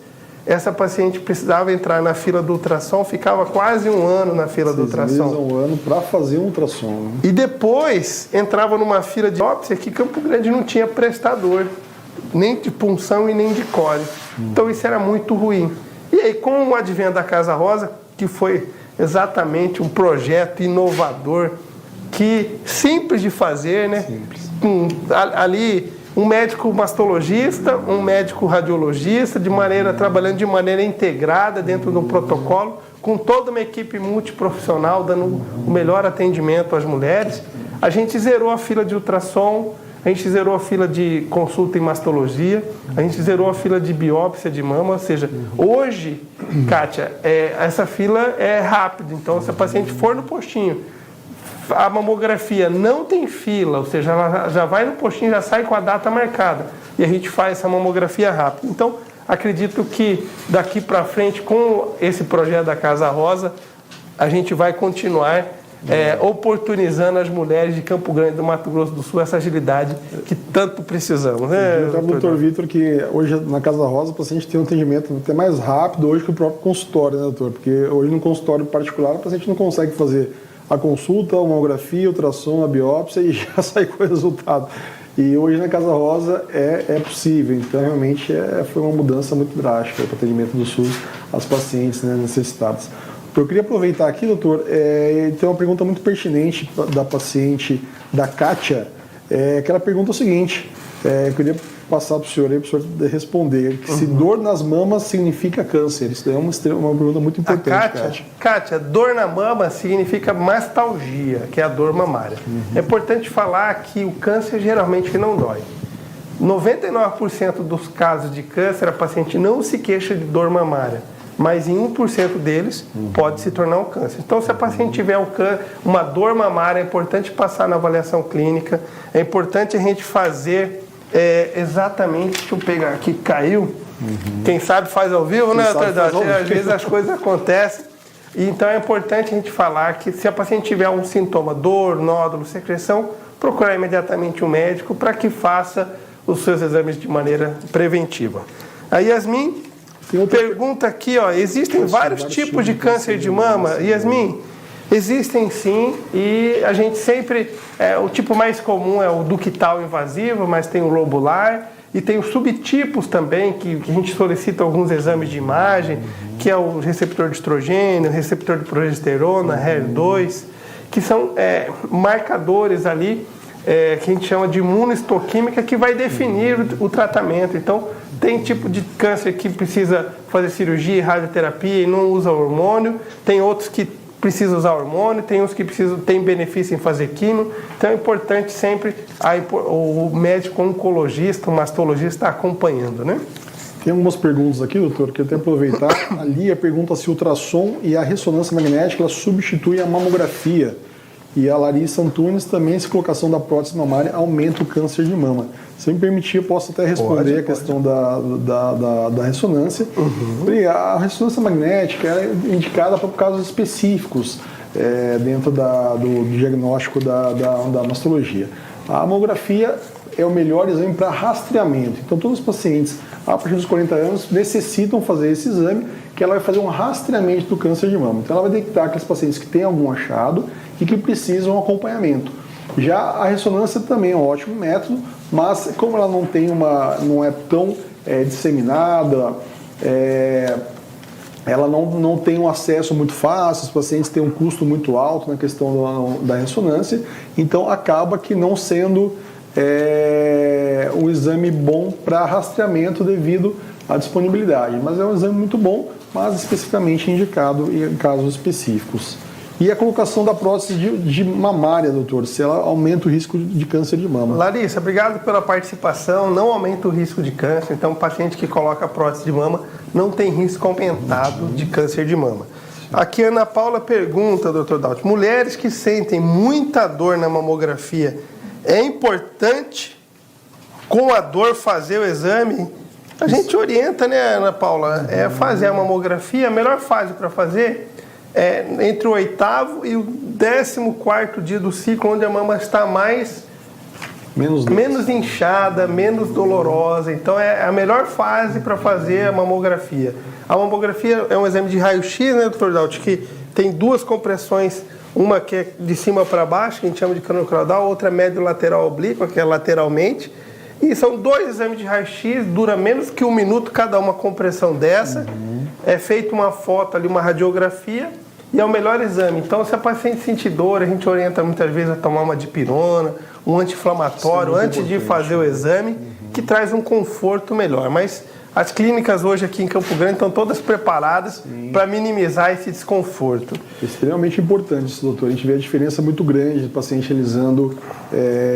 Speaker 1: essa paciente precisava entrar na fila do ultrassom, ficava quase 1 ano na fila do ultrassom.
Speaker 2: 6 meses a 1 ano para fazer um ultrassom. Né?
Speaker 1: E depois entrava numa fila de biópsia que Campo Grande não tinha prestador, nem de punção e nem de core. Então isso era muito ruim. E aí, com o advento da Casa Rosa, que foi exatamente um projeto inovador, que simples de fazer, né? Simples. Ali um médico mastologista, um médico radiologista, trabalhando de maneira integrada dentro do protocolo, com toda uma equipe multiprofissional, dando o melhor atendimento às mulheres. A gente zerou a fila de ultrassom, a gente zerou a fila de consulta em mastologia, a gente zerou a fila de biópsia de mama, ou seja, hoje, Kátia, essa fila é rápida. Então, se a paciente for no postinho, a mamografia não tem fila, ou seja, ela já vai no postinho, já sai com a data marcada, e a gente faz essa mamografia rápida. Então, acredito que daqui para frente, com esse projeto da Casa Rosa, a gente vai continuar oportunizando as mulheres de Campo Grande, do Mato Grosso do Sul, essa agilidade que tanto precisamos. Né,
Speaker 2: doutor Vitor, que hoje na Casa Rosa o paciente tem um atendimento até mais rápido hoje que o próprio consultório, né, doutor? Porque hoje no consultório particular o paciente não consegue fazer a consulta, a mamografia, o ultrassom, a biópsia e já sai com o resultado. E hoje na Casa Rosa é possível, então realmente foi uma mudança muito drástica para o atendimento do SUS às pacientes, né, necessitadas. Eu queria aproveitar aqui, doutor, tem uma pergunta muito pertinente da paciente, da Kátia, que ela pergunta o seguinte: eu queria passar para o senhor aí, para o senhor responder. Que se dor nas mamas significa câncer. Isso daí é uma pergunta muito importante,
Speaker 1: Kátia, dor na mama significa mastalgia, que é a dor mamária. É importante falar que o câncer geralmente não dói. 99% dos casos de câncer, a paciente não se queixa de dor mamária, mas em 1% deles pode se tornar um câncer. Então, se a paciente tiver uma dor mamária, é importante passar na avaliação clínica, é importante a gente fazer exatamente, deixa eu pegar aqui, caiu. Quem sabe faz ao vivo, né, doutor Dalton? Às vezes as coisas acontecem. Então, é importante a gente falar que se a paciente tiver um sintoma, dor, nódulo, secreção, procurar imediatamente um médico para que faça os seus exames de maneira preventiva. A Yasmin pergunta aqui, existem vários tipos de câncer de mama? Yasmin, existem sim, e a gente sempre, o tipo mais comum é o ductal invasivo, mas tem o lobular, e tem os subtipos também, que a gente solicita alguns exames de imagem, que é o receptor de estrogênio, o receptor de progesterona, HER2, que são marcadores ali, que a gente chama de imunohistoquímica, que vai definir o tratamento. Então, tem tipo de câncer que precisa fazer cirurgia e radioterapia e não usa hormônio, tem outros que precisam usar hormônio, tem uns que tem benefício em fazer quimio. Então é importante sempre o médico oncologista, o mastologista acompanhando, né?
Speaker 2: Tem algumas perguntas aqui, doutor, que eu tenho que aproveitar. A Lia pergunta se o ultrassom e a ressonância magnética ela substituem a mamografia. E a Larissa Antunes também, se colocação da prótese mamária aumenta o câncer de mama. Se me permitir, eu posso até responder a questão da ressonância. A ressonância magnética é indicada para casos específicos dentro do diagnóstico da mastologia. A mamografia é o melhor exame para rastreamento. Então, todos os pacientes a partir dos 40 anos necessitam fazer esse exame, que ela vai fazer um rastreamento do câncer de mama. Então, ela vai detectar aqueles pacientes que têm algum achado e que precisam de um acompanhamento. Já a ressonância também é um ótimo método, mas como ela não é tão disseminada, ela não tem um acesso muito fácil, os pacientes têm um custo muito alto na questão da ressonância, então acaba que não sendo um exame bom para rastreamento devido à disponibilidade. Mas é um exame muito bom, mas especificamente indicado em casos específicos. E a colocação da prótese de mamária, doutor, se ela aumenta o risco de câncer de mama.
Speaker 1: Larissa, obrigado pela participação. Não aumenta o risco de câncer, então o paciente que coloca a prótese de mama não tem risco aumentado de câncer de mama. Aqui a Ana Paula pergunta, doutor Dalton, mulheres que sentem muita dor na mamografia, é importante com a dor fazer o exame? A gente orienta, né, Ana Paula, fazer a mamografia, a melhor fase para fazer entre o 8º e o 14º dia do ciclo, onde a mama está menos inchada, menos dolorosa. Então é a melhor fase para fazer a mamografia. A mamografia é um exame de raio-x, né, doutor Dalton, que tem duas compressões, uma que é de cima para baixo, que a gente chama de craniocaudal, outra médio lateral oblíqua, que é lateralmente. E são dois exames de raio-x, dura menos que 1 minuto cada uma compressão dessa. É feita uma foto ali, uma radiografia, e é o melhor exame. Então, se a paciente sentir dor, a gente orienta muitas vezes a tomar uma dipirona, um anti-inflamatório, antes de fazer o exame, que traz um conforto melhor. Mas as clínicas hoje aqui em Campo Grande estão todas preparadas para minimizar esse desconforto.
Speaker 2: É extremamente importante isso, doutor. A gente vê a diferença muito grande do paciente realizando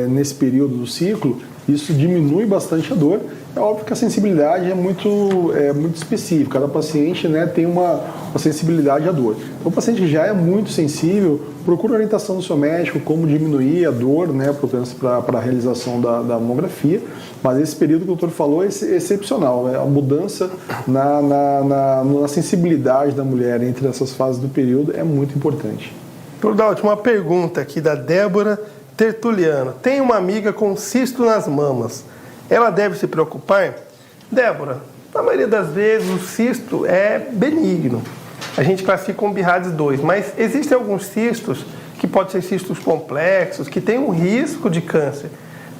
Speaker 2: nesse período do ciclo. Isso diminui bastante a dor. É óbvio que a sensibilidade é muito específica. Cada paciente, né, tem uma sensibilidade à dor. Então, o paciente que já é muito sensível, procura a orientação do seu médico, como diminuir a dor, né, para a realização da mamografia. Mas esse período que o doutor falou é excepcional. A mudança na sensibilidade da mulher entre essas fases do período é muito importante.
Speaker 1: Doutor Dalton, uma pergunta aqui da Débora Tertuliano. Tem uma amiga com cisto nas mamas. Ela deve se preocupar? Débora, na maioria das vezes o cisto é benigno. A gente classifica como BIRADS 2, mas existem alguns cistos que podem ser cistos complexos, que têm um risco de câncer.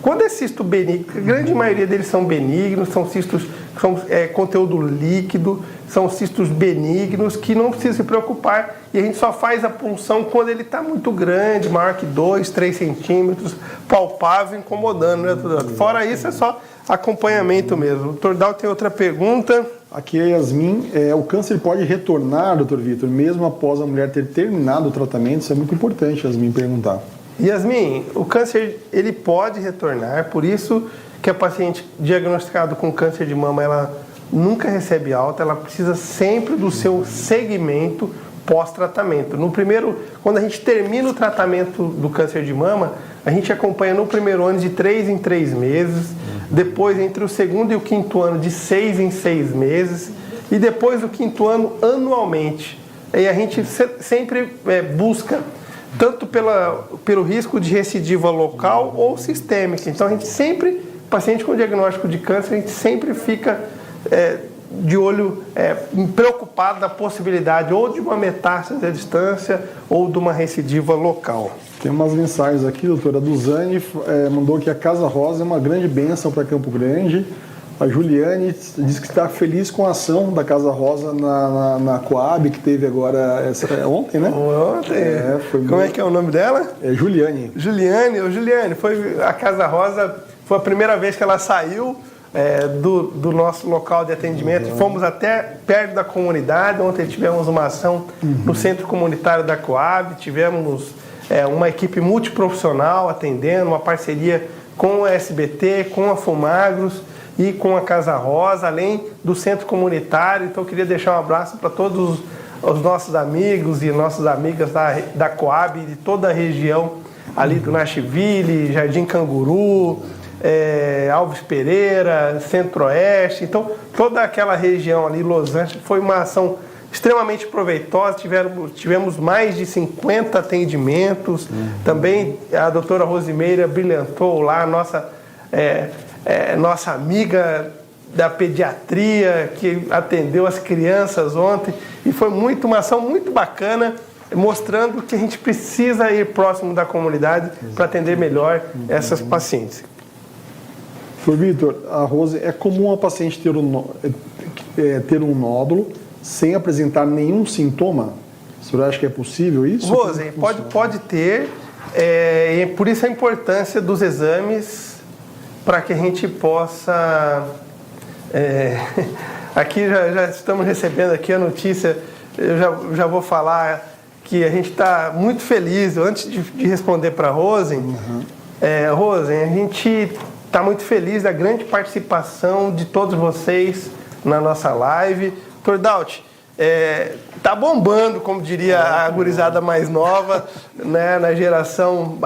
Speaker 1: Quando é cisto benigno, a grande maioria deles são benignos, são cistos, são conteúdo líquido, são cistos benignos que não precisa se preocupar e a gente só faz a punção quando ele está muito grande, maior que 2, 3 centímetros, palpável, incomodando, né, doutor? Fora isso, é só acompanhamento mesmo. O doutor Dal tem outra pergunta.
Speaker 2: Aqui é Yasmin. O câncer pode retornar, doutor Vitor, mesmo após a mulher ter terminado o tratamento? Isso é muito importante, Yasmin, perguntar.
Speaker 1: Yasmin, o câncer ele pode retornar, por isso que a paciente diagnosticada com câncer de mama, ela nunca recebe alta, ela precisa sempre do seu segmento pós-tratamento. No primeiro, quando a gente termina o tratamento do câncer de mama, a gente acompanha no primeiro ano de 3 em 3 meses, depois entre o segundo e o quinto ano de 6 em 6 meses e depois do quinto ano anualmente. E a gente sempre busca tanto pelo risco de recidiva local ou sistêmica. Então a gente sempre, paciente com diagnóstico de câncer, a gente sempre fica de olho preocupado da possibilidade ou de uma metástase à distância ou de uma recidiva local.
Speaker 2: Tem umas mensagens aqui, doutora. A Duzane mandou que a Casa Rosa é uma grande bênção para Campo Grande. A Juliane diz que está feliz com a ação da Casa Rosa na Coab, que teve agora ontem, né?
Speaker 1: Ontem. Como é que é o nome dela?
Speaker 2: Juliane.
Speaker 1: Juliane, a Casa Rosa foi a primeira vez que ela saiu do nosso local de atendimento. Fomos até perto da comunidade. Ontem tivemos uma ação no centro comunitário da Coab, tivemos uma equipe multiprofissional atendendo, uma parceria com a SBT, com a Fumagros e com a Casa Rosa, além do centro comunitário. Então eu queria deixar um abraço para todos os nossos amigos e nossas amigas da Coab, de toda a região ali do Nashville, Jardim Canguru, Alves Pereira, Centro-Oeste. Então toda aquela região ali, Los Angeles, foi uma ação extremamente proveitosa. Tivemos mais de 50 atendimentos. Também a doutora Rosimeira brilhantou lá, nossa amiga da pediatria, que atendeu as crianças ontem, e foi uma ação muito bacana, mostrando que a gente precisa ir próximo da comunidade para atender melhor essas pacientes.
Speaker 2: Doutor Vitor, a Rose, é comum a paciente ter um nódulo sem apresentar nenhum sintoma? O senhor acha que é possível isso?
Speaker 1: Rose, pode ter, e por isso a importância dos exames, para que a gente possa... aqui já estamos recebendo aqui a notícia, eu já vou falar que a gente está muito feliz. Antes de responder para a Rose, Rose, a gente está muito feliz da grande participação de todos vocês na nossa live. Dr. Daut, tá bombando, como diria a gurizada mais nova, né, na geração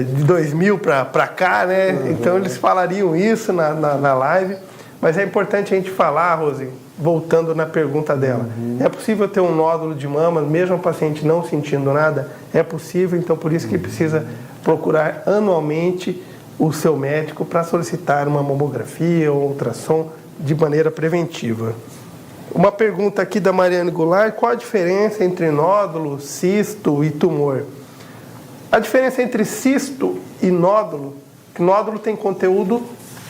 Speaker 1: de 2000 para cá, né? Então eles falariam isso na live, mas é importante a gente falar, Rose, voltando na pergunta dela. É possível ter um nódulo de mama, mesmo a paciente não sentindo nada? É possível, então por isso que precisa procurar anualmente o seu médico para solicitar uma mamografia ou ultrassom de maneira preventiva. Uma pergunta aqui da Mariane Goulart: qual a diferença entre nódulo, cisto e tumor? A diferença entre cisto e nódulo, que nódulo tem conteúdo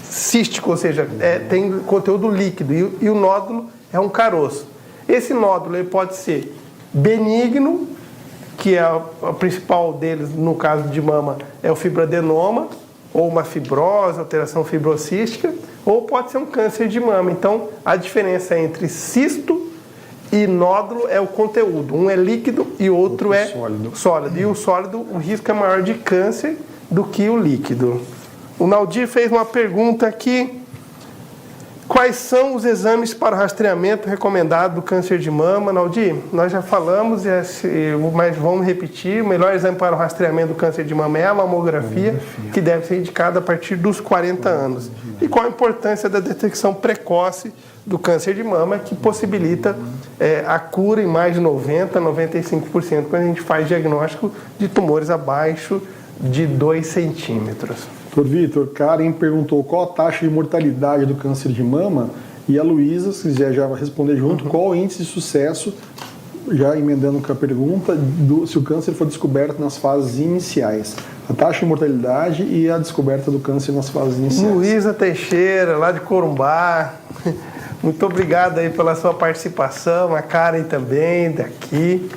Speaker 1: cístico, ou seja, tem conteúdo líquido, e o nódulo é um caroço. Esse nódulo ele pode ser benigno, que é a principal deles, no caso de mama, é o fibroadenoma, ou uma fibrose, alteração fibrocística, ou pode ser um câncer de mama. Então, a diferença entre cisto e nódulo é o conteúdo. Um é líquido e outro é sólido. E o sólido, o risco é maior de câncer do que o líquido. O Naldir fez uma pergunta aqui: quais são os exames para rastreamento recomendado do câncer de mama? Naldir, nós já falamos, mas vamos repetir. O melhor exame para o rastreamento do câncer de mama é a mamografia, que deve ser indicada a partir dos 40 anos. E qual a importância da detecção precoce do câncer de mama, que possibilita a cura em mais de 90%, 95%, quando a gente faz diagnóstico de tumores abaixo de 2 centímetros.
Speaker 2: Doutor Vitor, Karen perguntou qual a taxa de mortalidade do câncer de mama, e a Luísa, se quiser já responder junto, qual o índice de sucesso, já emendando com a pergunta, se o câncer for descoberto nas fases iniciais. a taxa de mortalidade e a descoberta do câncer nas fases iniciais.
Speaker 1: Luísa Teixeira, lá de Corumbá, muito obrigado aí pela sua participação, a Karen também, daqui.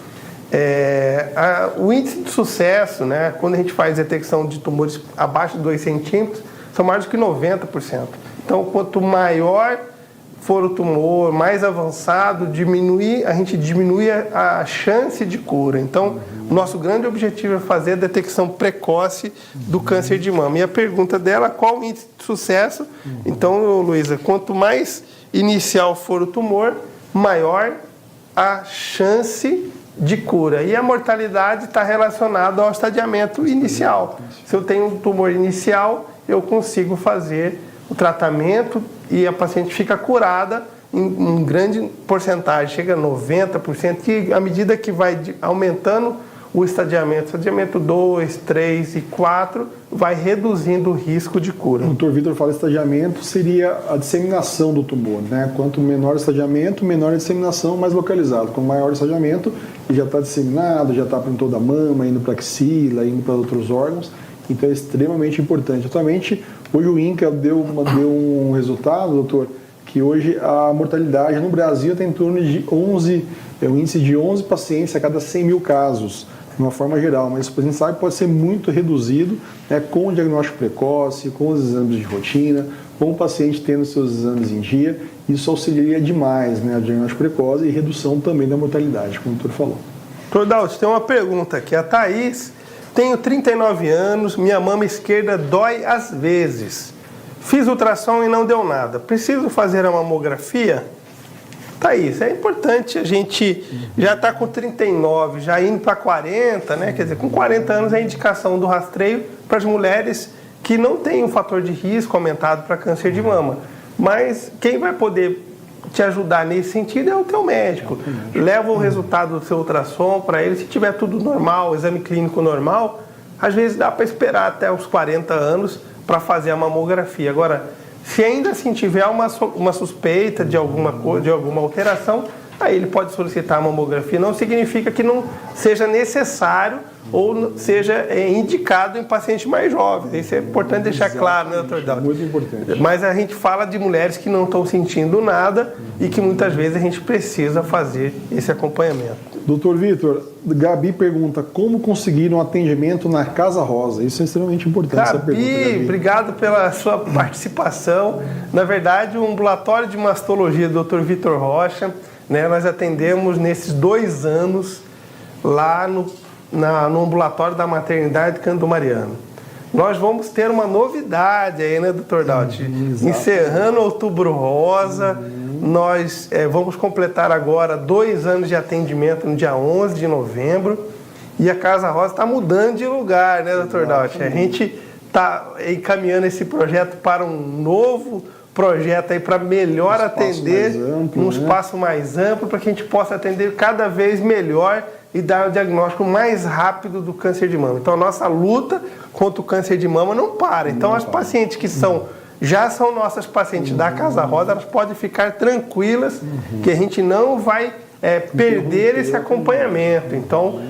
Speaker 1: O índice de sucesso, né, quando a gente faz detecção de tumores abaixo de 2 centímetros, são mais do que 90%. Então, quanto maior for o tumor, mais avançado, a gente diminui a chance de cura. Então, o nosso grande objetivo é fazer a detecção precoce do câncer de mama. E a pergunta dela, qual o índice de sucesso? Então, Luísa, quanto mais inicial for o tumor, maior a chance de cura. E a mortalidade está relacionada ao estadiamento inicial. Se eu tenho um tumor inicial, eu consigo fazer o tratamento e a paciente fica curada em grande porcentagem, chega a 90%, que à medida que vai aumentando o estadiamento 2, 3 e 4, vai reduzindo o risco de cura.
Speaker 2: O Dr. Vitor fala que estadiamento seria a disseminação do tumor, né? Quanto menor o estadiamento, menor a disseminação, mais localizado. Com maior o estadiamento, ele já está disseminado, já está para toda a mama, indo para a axila, indo para outros órgãos. Então é extremamente importante. Atualmente, hoje o INCA deu um resultado, doutor, que hoje a mortalidade no Brasil está em torno de 11, um índice de 11 pacientes a cada 100 mil casos, de uma forma geral. Mas a gente sabe que pode ser muito reduzido, né, com o diagnóstico precoce, com os exames de rotina, com o paciente tendo seus exames em dia. Isso auxiliaria demais, né, o diagnóstico precoce e redução também da mortalidade, como o doutor falou.
Speaker 1: Doutor Dalton, tem uma pergunta aqui. A Thaís: tenho 39 anos, minha mama esquerda dói às vezes. Fiz ultrassom e não deu nada. Preciso fazer a mamografia? Thaís, é importante, a gente já está com 39, já indo para 40, né? Quer dizer, com 40 anos é a indicação do rastreio para as mulheres que não têm um fator de risco aumentado para câncer de mama. Mas quem vai poder te ajudar nesse sentido é o teu médico. Leva o resultado do seu ultrassom para ele, se tiver tudo normal, exame clínico normal, às vezes dá para esperar até os 40 anos para fazer a mamografia. Agora, se ainda assim tiver uma suspeita de alguma coisa, de alguma alteração, aí ele pode solicitar a mamografia. Não significa que não seja necessário ou seja indicado em pacientes mais jovens. Isso é importante deixar claro, né, doutor Dalton?
Speaker 2: Muito importante.
Speaker 1: Mas a gente fala de mulheres que não estão sentindo nada e que muitas vezes a gente precisa fazer esse acompanhamento.
Speaker 2: Doutor Vitor, Gabi pergunta: como conseguir um atendimento na Casa Rosa? Isso é extremamente importante. Essa pergunta, Gabi,
Speaker 1: obrigado pela sua participação. Na verdade, o ambulatório de mastologia do Dr. Vitor Rocha, né, nós atendemos nesses 2 anos lá no ambulatório da maternidade Cândido Mariano. Nós vamos ter uma novidade aí, né, doutor Dalton? Encerrando Outubro Rosa, nós vamos completar agora 2 anos de atendimento no dia 11 de novembro e a Casa Rosa está mudando de lugar, né, doutor Dalton? A gente está encaminhando esse projeto para um novo projeto aí para melhor atender, num espaço mais amplo, para que a gente possa atender cada vez melhor e dar o diagnóstico mais rápido do câncer de mama. Então, a nossa luta contra o câncer de mama não para. Então, as pacientes que já são nossas pacientes da Casa Rosa, elas podem ficar tranquilas que a gente não vai perder esse acompanhamento. Então,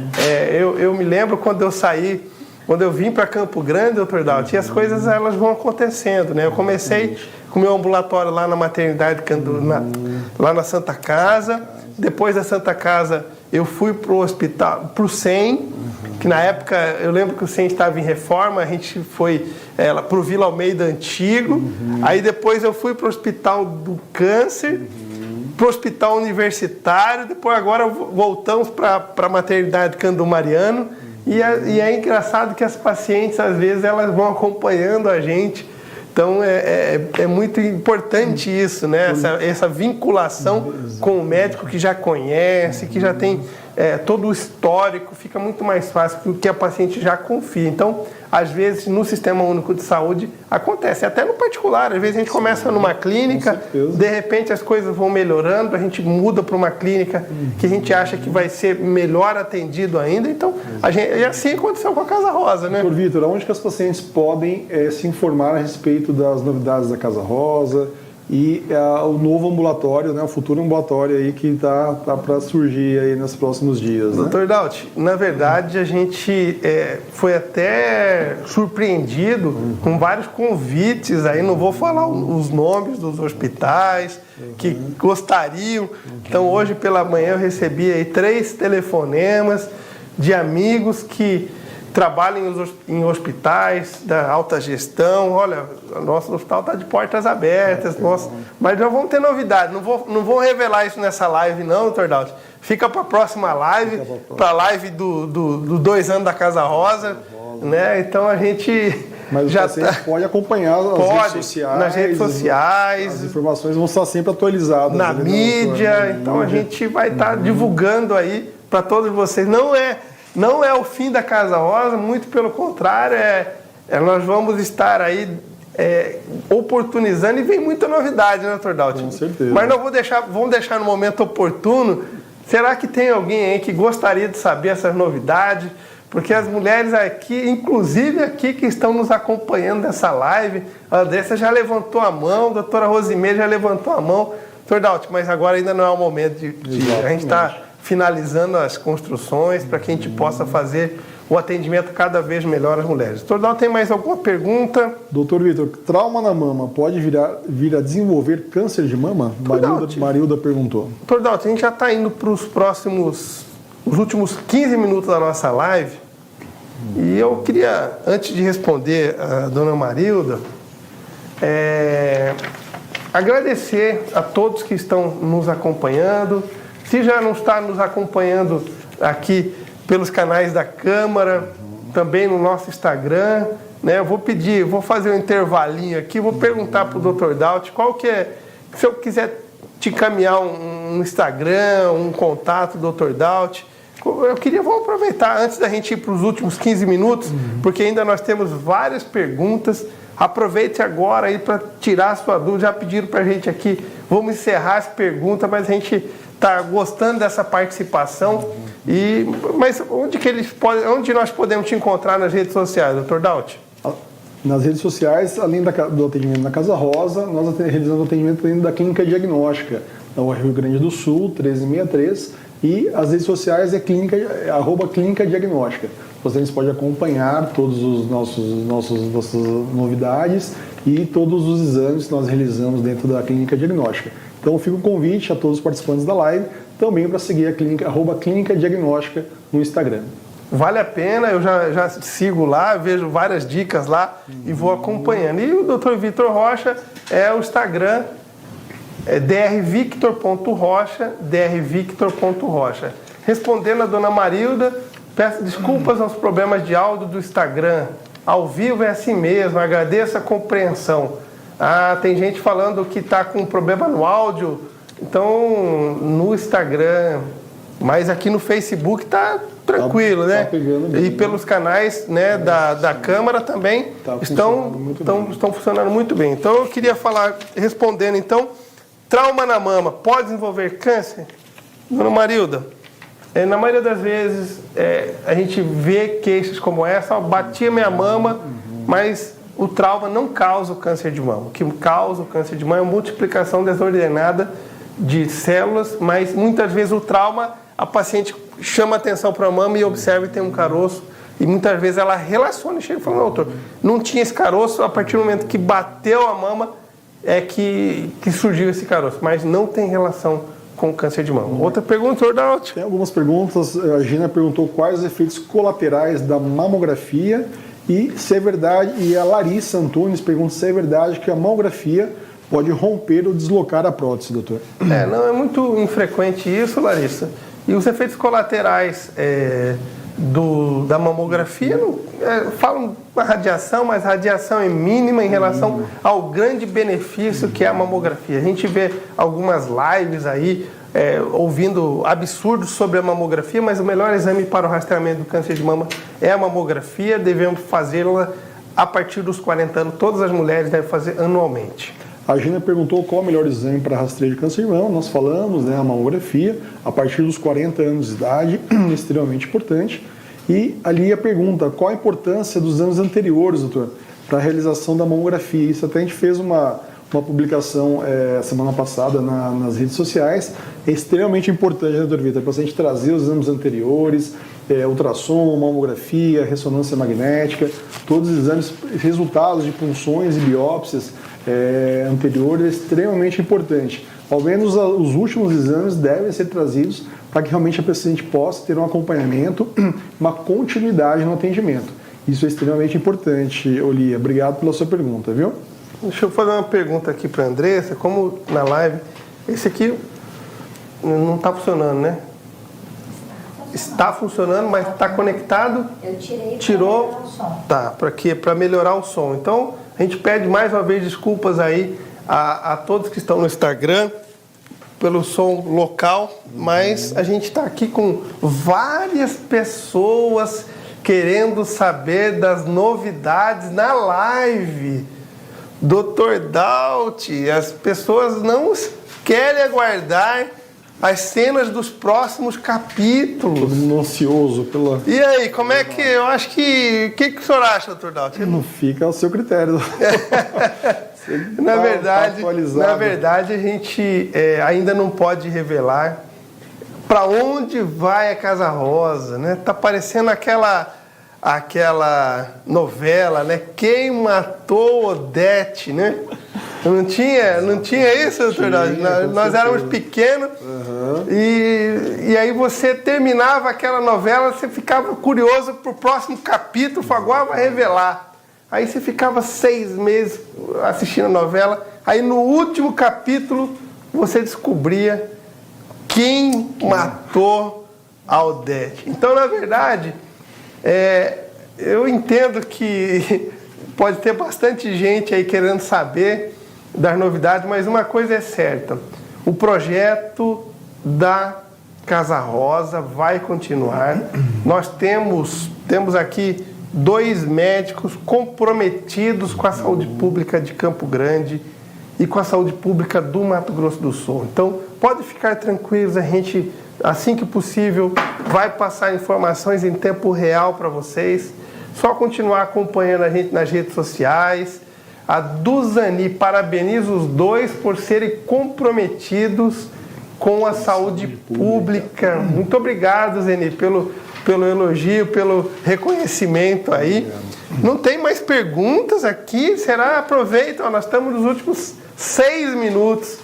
Speaker 1: eu me lembro quando eu vim para Campo Grande, doutor Dalton, e as coisas elas vão acontecendo, né? Eu comecei com o meu ambulatório lá na maternidade, lá na Santa Casa. Depois da Santa Casa, eu fui para o hospital, para o SEM, que na época, eu lembro que o SEM estava em reforma, a gente foi para o Vila Almeida Antigo. Aí depois eu fui para o Hospital do Câncer, para o Hospital Universitário, depois agora voltamos para a maternidade Cândido Mariano. E é engraçado que as pacientes, às vezes, elas vão acompanhando a gente. Então, é muito importante isso, né? Essa vinculação com o médico que já conhece, que já tem todo o histórico, fica muito mais fácil porque a paciente já confia. Então, às vezes, no Sistema Único de Saúde, acontece, até no particular. Às vezes, a gente começa numa clínica, de repente as coisas vão melhorando, a gente muda para uma clínica que a gente acha que vai ser melhor atendido ainda. Então, e assim aconteceu com a Casa Rosa, né?
Speaker 2: Doutor Vitor, onde que as pacientes podem se informar a respeito das novidades da Casa Rosa, e o novo ambulatório, né, o futuro ambulatório aí que tá para surgir aí nos próximos dias.
Speaker 1: Doutor
Speaker 2: né?
Speaker 1: Daut, na verdade a gente foi até surpreendido com vários convites aí, não vou falar os nomes dos hospitais que gostariam. Então hoje pela manhã eu recebi aí 3 telefonemas de amigos que trabalham em hospitais da alta gestão. Olha, o nosso hospital está de portas abertas, mas já vamos ter novidade. Não vou revelar isso nessa live não, doutor Daut. Fica para a próxima live, para a live do 2 anos da Casa Rosa, né? Então a gente...
Speaker 2: Mas já pode acompanhar redes sociais.
Speaker 1: Nas redes sociais.
Speaker 2: As informações vão estar sempre atualizadas.
Speaker 1: Na mídia. Então a gente vai estar divulgando aí para todos vocês. Não é o fim da Casa Rosa, muito pelo contrário, nós vamos estar aí oportunizando e vem muita novidade, né, doutor Daut?
Speaker 2: Com certeza.
Speaker 1: Mas vamos deixar no momento oportuno. Será que tem alguém aí que gostaria de saber essas novidades? Porque as mulheres aqui, inclusive aqui que estão nos acompanhando nessa live, a Andressa já levantou a mão, a doutora Rosimeire já levantou a mão. Doutor Daut, mas agora ainda não é o momento de a gente está finalizando as construções para que a gente possa fazer o atendimento cada vez melhor às mulheres. Doutor Daut, tem mais alguma pergunta?
Speaker 2: Doutor Vitor, trauma na mama pode vir a desenvolver câncer de mama? Marilda perguntou.
Speaker 1: Doutor Daut, a gente já está indo para os últimos 15 minutos da nossa live e eu queria, antes de responder a dona Marilda, agradecer a todos que estão nos acompanhando. Se já não está nos acompanhando aqui pelos canais da Câmara, também no nosso Instagram, né? Eu vou fazer um intervalinho aqui, vou perguntar para o Dr. Daut qual que é, se eu quiser te encaminhar um Instagram, um contato, Dr. Daut. Vamos aproveitar antes da gente ir para os últimos 15 minutos, porque ainda nós temos várias perguntas. Aproveite agora aí para tirar a sua dúvida. Já pediram para a gente aqui, vamos encerrar as perguntas, mas a gente está gostando dessa participação. Mas onde nós podemos te encontrar nas redes sociais, Dr. Daut?
Speaker 2: Nas redes sociais, além do atendimento na Casa Rosa, nós realizamos atendimento dentro da Clínica Diagnóstica, na Rio Grande do Sul, 1363, e as redes sociais é @Clínica Diagnóstica. Vocês podem acompanhar todos os nossas novidades e todos os exames que nós realizamos dentro da Clínica Diagnóstica. Então fica o convite a todos os participantes da live também para seguir a Clínica Diagnóstica no Instagram.
Speaker 1: Vale a pena, eu já sigo lá, vejo várias dicas lá e vou acompanhando. E o Dr. Vitor Rocha o Instagram, drvictor.rocha, drvictor.rocha. Respondendo a dona Marilda, peço desculpas aos problemas de áudio do Instagram. Ao vivo é assim mesmo, agradeço a compreensão. Tem gente falando que está com problema no áudio, então no Instagram, mas aqui no Facebook está tranquilo, né? E pelos canais, né, da Câmara também estão funcionando muito bem. Então eu queria respondendo então, trauma na mama pode desenvolver câncer? Dona Marilda, na maioria das vezes a gente vê queixas como essa, batia minha mama, mas o trauma não causa o câncer de mama. O que causa o câncer de mama é a multiplicação desordenada de células, mas muitas vezes o trauma, a paciente chama atenção para a mama e observa e tem um caroço, e muitas vezes ela relaciona e chega e fala, não, doutor, não tinha esse caroço, a partir do momento que bateu a mama que surgiu esse caroço, mas não tem relação com câncer de mama. Outra pergunta, doutor Daut.
Speaker 2: Tem algumas perguntas. A Gina perguntou quais os efeitos colaterais da mamografia e se é verdade, e a Larissa Antunes pergunta se é verdade que a mamografia pode romper ou deslocar a prótese, doutor.
Speaker 1: Não é muito infrequente isso, Larissa. E os efeitos colaterais da mamografia, falam da radiação, mas a radiação é mínima em relação ao grande benefício que é a mamografia. A gente vê algumas lives aí, ouvindo absurdos sobre a mamografia, mas o melhor exame para o rastreamento do câncer de mama é a mamografia. Devemos fazê-la a partir dos 40 anos. Todas as mulheres devem fazer anualmente.
Speaker 2: A Gina perguntou qual o melhor exame para rastreio de câncer de mama. Nós falamos, a mamografia, a partir dos 40 anos de idade, extremamente importante. E ali a pergunta, qual a importância dos anos anteriores, doutor, para a realização da mamografia? Isso até a gente fez uma uma publicação semana passada nas redes sociais. É extremamente importante, né, doutor Vitor, para a gente trazer os exames anteriores, ultrassom, mamografia, ressonância magnética, todos os exames, resultados de punções e biópsias anteriores, é extremamente importante. Ao menos os últimos exames devem ser trazidos para que realmente a paciente possa ter um acompanhamento, uma continuidade no atendimento. Isso é extremamente importante, Olia. Obrigado pela sua pergunta, viu?
Speaker 1: Deixa eu fazer uma pergunta aqui para a Andressa. Como na live, esse aqui não está funcionando, né? Está funcionando, mas está conectado.
Speaker 3: Eu
Speaker 1: tirou.
Speaker 3: Para melhorar o som.
Speaker 1: Tá, para quê? Para melhorar o som. Então, a gente pede mais uma vez desculpas aí a todos que estão no Instagram pelo som local, mas a gente está aqui com várias pessoas querendo saber das novidades na live. Dr. Dauti, as pessoas não querem aguardar as cenas dos próximos capítulos.
Speaker 2: Todo mundo ansioso pela...
Speaker 1: E aí, como é que... Eu acho que... O que o senhor acha, Dr. Dauti?
Speaker 2: Não fica ao seu critério.
Speaker 1: Na verdade, a gente ainda não pode revelar para onde vai a Casa Rosa, né? Tá parecendo aquela novela, né? Quem matou Odete, né? Não tinha isso, doutor? Nós éramos pequenos e aí você terminava aquela novela, você ficava curioso para o próximo capítulo, falava, agora vai revelar. Aí você ficava 6 meses assistindo a novela, aí no último capítulo você descobria quem matou a Odete. Então, na verdade, eu entendo que pode ter bastante gente aí querendo saber das novidades, mas uma coisa é certa, o projeto da Casa Rosa vai continuar. Nós temos aqui 2 médicos comprometidos com a saúde pública de Campo Grande e com a saúde pública do Mato Grosso do Sul. Então, pode ficar tranquilos, a gente, assim que possível, vai passar informações em tempo real para vocês. Só continuar acompanhando a gente nas redes sociais. A Duzani parabeniza os 2 por serem comprometidos com a saúde pública. Muito obrigado, Zeni, pelo elogio, pelo reconhecimento aí. Não tem mais perguntas aqui? Será? Aproveita, nós estamos nos últimos 6 minutos.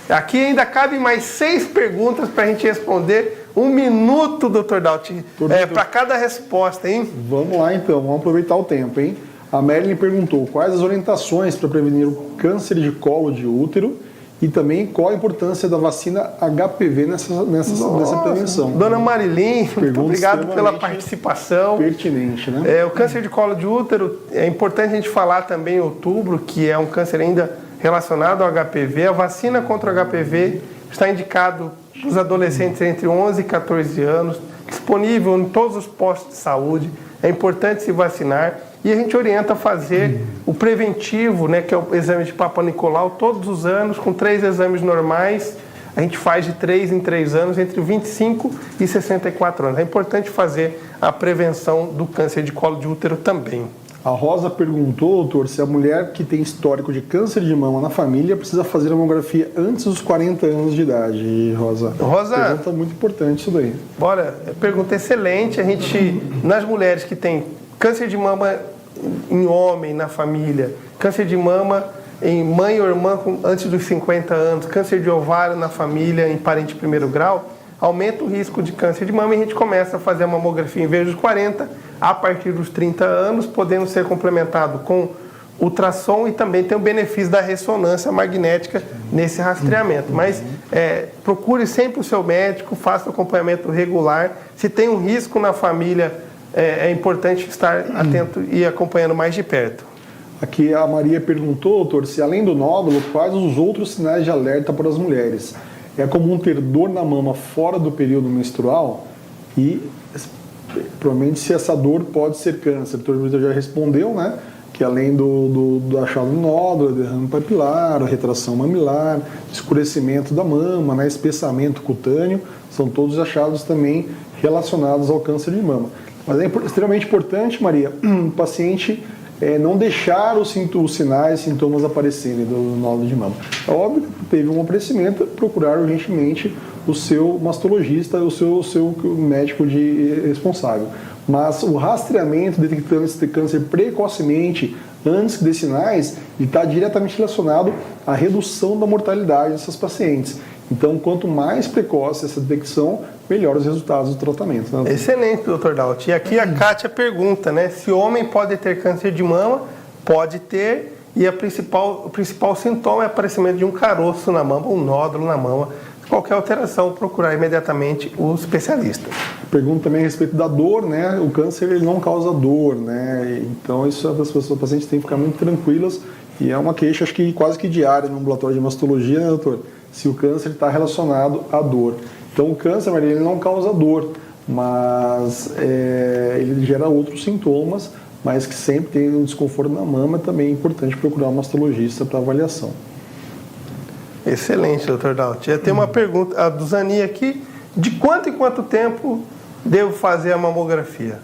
Speaker 1: Aqui ainda cabem mais 6 perguntas para a gente responder. 1 minuto, doutor Dauti, para cada resposta, hein?
Speaker 2: Vamos lá então, vamos aproveitar o tempo, hein? A Marilyn perguntou quais as orientações para prevenir o câncer de colo de útero e também qual a importância da vacina HPV nessa prevenção.
Speaker 1: Dona Marilyn, muito obrigado pela participação.
Speaker 2: Pertinente, né?
Speaker 1: O câncer de colo de útero, é importante a gente falar também em outubro, que é um câncer ainda relacionado ao HPV. A vacina contra o HPV está indicado para os adolescentes entre 11 e 14 anos, disponível em todos os postos de saúde. É importante se vacinar. E a gente orienta a fazer o preventivo, né, que é o exame de Papa Nicolau, todos os anos, com 3 exames normais. A gente faz de 3 em 3 anos, entre 25 e 64 anos. É importante fazer a prevenção do câncer de colo de útero também.
Speaker 2: A Rosa perguntou, doutor, se a mulher que tem histórico de câncer de mama na família precisa fazer a mamografia antes dos 40 anos de idade, Rosa. Pergunta muito importante isso daí.
Speaker 1: Bora, pergunta excelente. A gente, nas mulheres que têm câncer de mama em homem na família, câncer de mama em mãe ou irmã antes dos 50 anos, câncer de ovário na família em parente de 1º grau, aumenta o risco de câncer de mama e a gente começa a fazer a mamografia em vez dos 40, a partir dos 30 anos, podendo ser complementado com ultrassom e também tem o benefício da ressonância magnética nesse rastreamento. Mas procure sempre o seu médico, faça o acompanhamento regular. Se tem um risco na família, é importante estar atento e acompanhando mais de perto.
Speaker 2: Aqui a Maria perguntou, doutor, se além do nódulo, quais os outros sinais de alerta para as mulheres? É comum ter dor na mama fora do período menstrual? E provavelmente se essa dor pode ser câncer. O doutor Vitor já respondeu, né? Que além do achado do nódulo, derrame papilar, a retração mamilar, escurecimento da mama, né? Espessamento cutâneo, são todos achados também relacionados ao câncer de mama. Mas é extremamente importante, Maria, o paciente não deixar os sinais, sintomas aparecerem do nódulo de mama. É óbvio que teve um aparecimento, procurar urgentemente o seu mastologista, o seu médico responsável. Mas o rastreamento, detectando esse câncer precocemente, antes desses sinais, está diretamente relacionado à redução da mortalidade dessas pacientes. Então, quanto mais precoce essa detecção, melhor os resultados do tratamento. Né?
Speaker 1: Excelente, Dr. Daut. E aqui a Kátia pergunta, né? Se o homem pode ter câncer de mama? Pode ter. E o principal sintoma é o aparecimento de um caroço na mama, um nódulo na mama. Qualquer alteração, procurar imediatamente o especialista.
Speaker 2: Pergunta também a respeito da dor, né? O câncer ele não causa dor, né? Então isso as pacientes têm que ficar muito tranquilas e é uma queixa, acho que quase que diária no ambulatório de mastologia, né, doutor? Se o câncer está relacionado à dor. Então o câncer, Maria, ele não causa dor, mas ele gera outros sintomas, mas que sempre tem um desconforto na mama, também é importante procurar um mastologista para avaliação.
Speaker 1: Excelente, Dr. Daut. Tem uma pergunta, a do Zani aqui, de quanto em quanto tempo devo fazer a mamografia?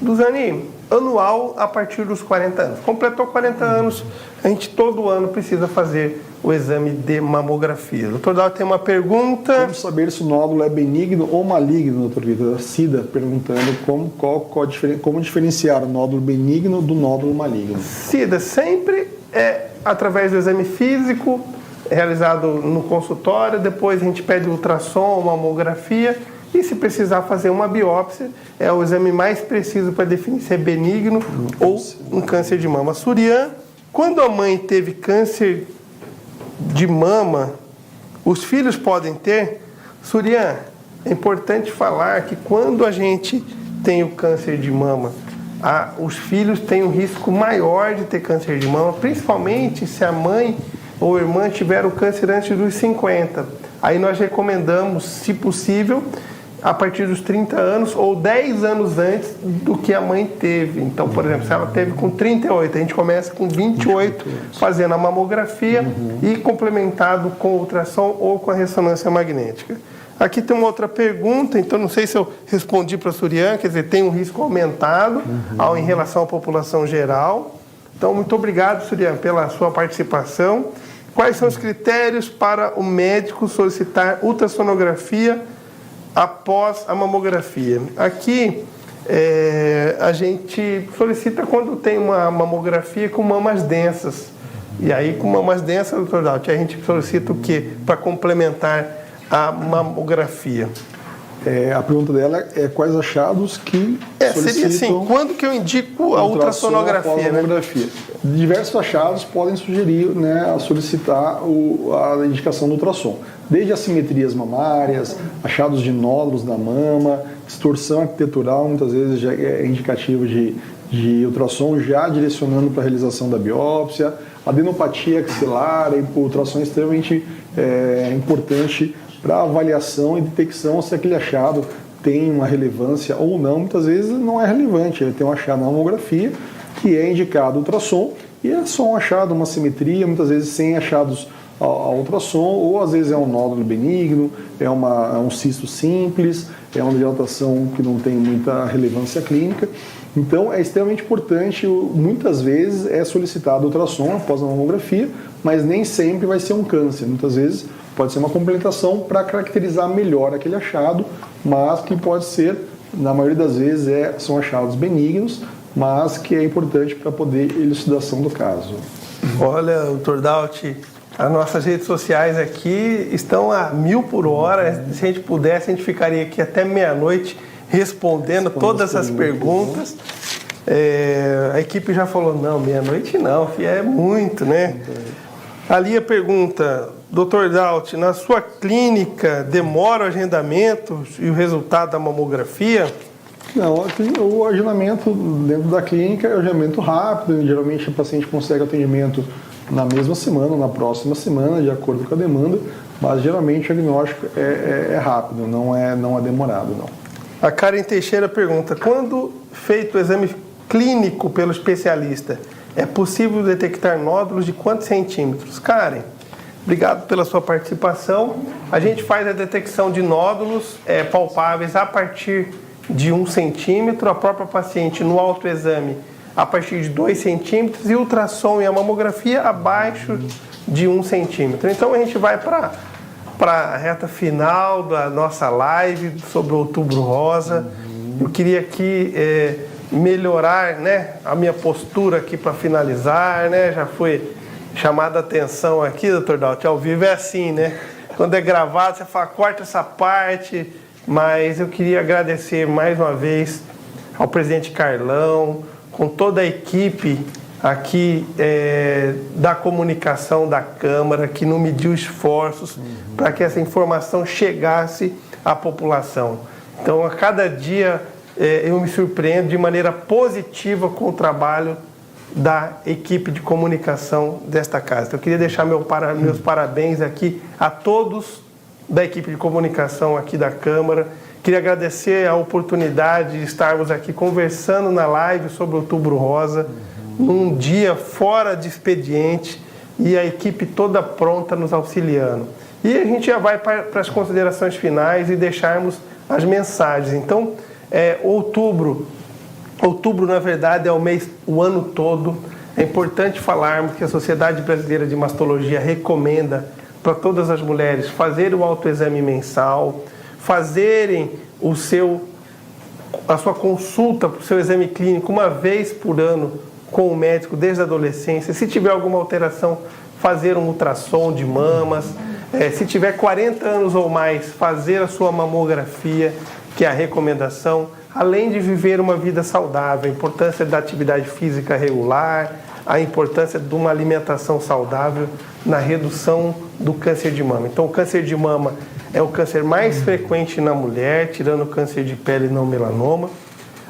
Speaker 1: Do Zani, anual a partir dos 40 anos. Completou 40 anos, a gente todo ano precisa fazer o exame de mamografia. Dr. Daut tem uma pergunta...
Speaker 2: Como saber se o nódulo é benigno ou maligno, Dr. Vitor? A Cida perguntando como diferenciar o nódulo benigno do nódulo maligno.
Speaker 1: Cida, sempre através do exame físico, realizado no consultório, depois a gente pede ultrassom, mamografia e se precisar fazer uma biópsia, é o exame mais preciso para definir se é benigno ou um câncer de mama. Surian, quando a mãe teve câncer de mama, os filhos podem ter? Surian, é importante falar que quando a gente tem o câncer de mama, os filhos têm um risco maior de ter câncer de mama, principalmente se a mãe ou irmã tiver o câncer antes dos 50. Aí nós recomendamos, se possível, a partir dos 30 anos ou 10 anos antes do que a mãe teve. Então, por exemplo, se ela teve com 38, a gente começa com 28 fazendo a mamografia e complementado com ultrassom ou com a ressonância magnética. Aqui tem uma outra pergunta, então não sei se eu respondi para a Surian, quer dizer, tem um risco aumentado em relação à população geral. Então, muito obrigado, Surian, pela sua participação. Quais são os critérios para o médico solicitar ultrassonografia após a mamografia? Aqui, a gente solicita quando tem uma mamografia com mamas densas. E aí, com mamas densas, doutor Daut, a gente solicita o quê? Para complementar a mamografia.
Speaker 2: A pergunta dela é quais achados que solicitam...
Speaker 1: Seria assim, quando que eu indico a ultrassonografia? Né?
Speaker 2: Diversos achados podem sugerir, né, a solicitar a indicação do ultrassom. Desde assimetrias mamárias, achados de nódulos da mama, distorção arquitetural, muitas vezes já é indicativo de ultrassom, já direcionando para a realização da biópsia, adenopatia axilar, o ultrassom é extremamente importante para avaliação e detecção se aquele achado tem uma relevância ou não. Muitas vezes não é relevante, ele tem um achado na mamografia que é indicado ultrassom e é só um achado, uma simetria, muitas vezes sem achados ao ultrassom, ou às vezes é um nódulo benigno, é um cisto simples, é uma dilatação que não tem muita relevância clínica. Então é extremamente importante, muitas vezes é solicitado ultrassom após a mamografia, mas nem sempre vai ser um câncer, muitas vezes pode ser uma complementação para caracterizar melhor aquele achado, mas que pode ser, na maioria das vezes, são achados benignos, mas que é importante para poder elucidação do caso.
Speaker 1: Olha, doutor Daut, as nossas redes sociais aqui estão a 1000 por hora. Se a gente pudesse, a gente ficaria aqui até meia-noite respondendo todas as perguntas. A equipe já falou, não, meia-noite não, é muito, né? Ali a pergunta, doutor Daut, na sua clínica demora o agendamento e o resultado da mamografia?
Speaker 2: Não, o agendamento dentro da clínica é um agendamento rápido, geralmente o paciente consegue atendimento na mesma semana, na próxima semana, de acordo com a demanda, mas geralmente o diagnóstico é rápido, não é demorado, não.
Speaker 1: A Karen Teixeira pergunta, quando feito o exame clínico pelo especialista, é possível detectar nódulos de quantos centímetros? Karen, obrigado pela sua participação. A gente faz a detecção de nódulos palpáveis a partir de 1 centímetro. A própria paciente, no autoexame, a partir de 2 centímetros e ultrassom e a mamografia abaixo de 1 centímetro. Então a gente vai para a reta final da nossa live sobre o Outubro Rosa. Eu queria aqui melhorar, né, a minha postura aqui para finalizar, né? Já foi chamada a atenção aqui, doutor Dauti, ao vivo é assim, né? Quando é gravado, você fala, corta essa parte, mas eu queria agradecer mais uma vez ao presidente Carlão, com toda a equipe aqui da comunicação da Câmara, que não mediu esforços para que essa informação chegasse à população. Então, a cada dia eu me surpreendo de maneira positiva com o trabalho da equipe de comunicação desta casa. Então, eu queria deixar meus parabéns aqui a todos da equipe de comunicação aqui da Câmara. Queria agradecer a oportunidade de estarmos aqui conversando na live sobre o Outubro Rosa, num dia fora de expediente, e a equipe toda pronta nos auxiliando. E a gente já vai para as considerações finais e deixarmos as mensagens. Então, outubro, na verdade, é o mês, o ano todo. É importante falarmos que a Sociedade Brasileira de Mastologia recomenda para todas as mulheres fazerem o autoexame mensal, fazerem a sua consulta para o seu exame clínico uma vez por ano com o médico desde a adolescência. Se tiver alguma alteração, fazer um ultrassom de mamas. Se tiver 40 anos ou mais, fazer a sua mamografia, que é a recomendação, além de viver uma vida saudável, a importância da atividade física regular, a importância de uma alimentação saudável na redução do câncer de mama. Então, o câncer de mama é o câncer mais frequente na mulher, tirando o câncer de pele e não melanoma.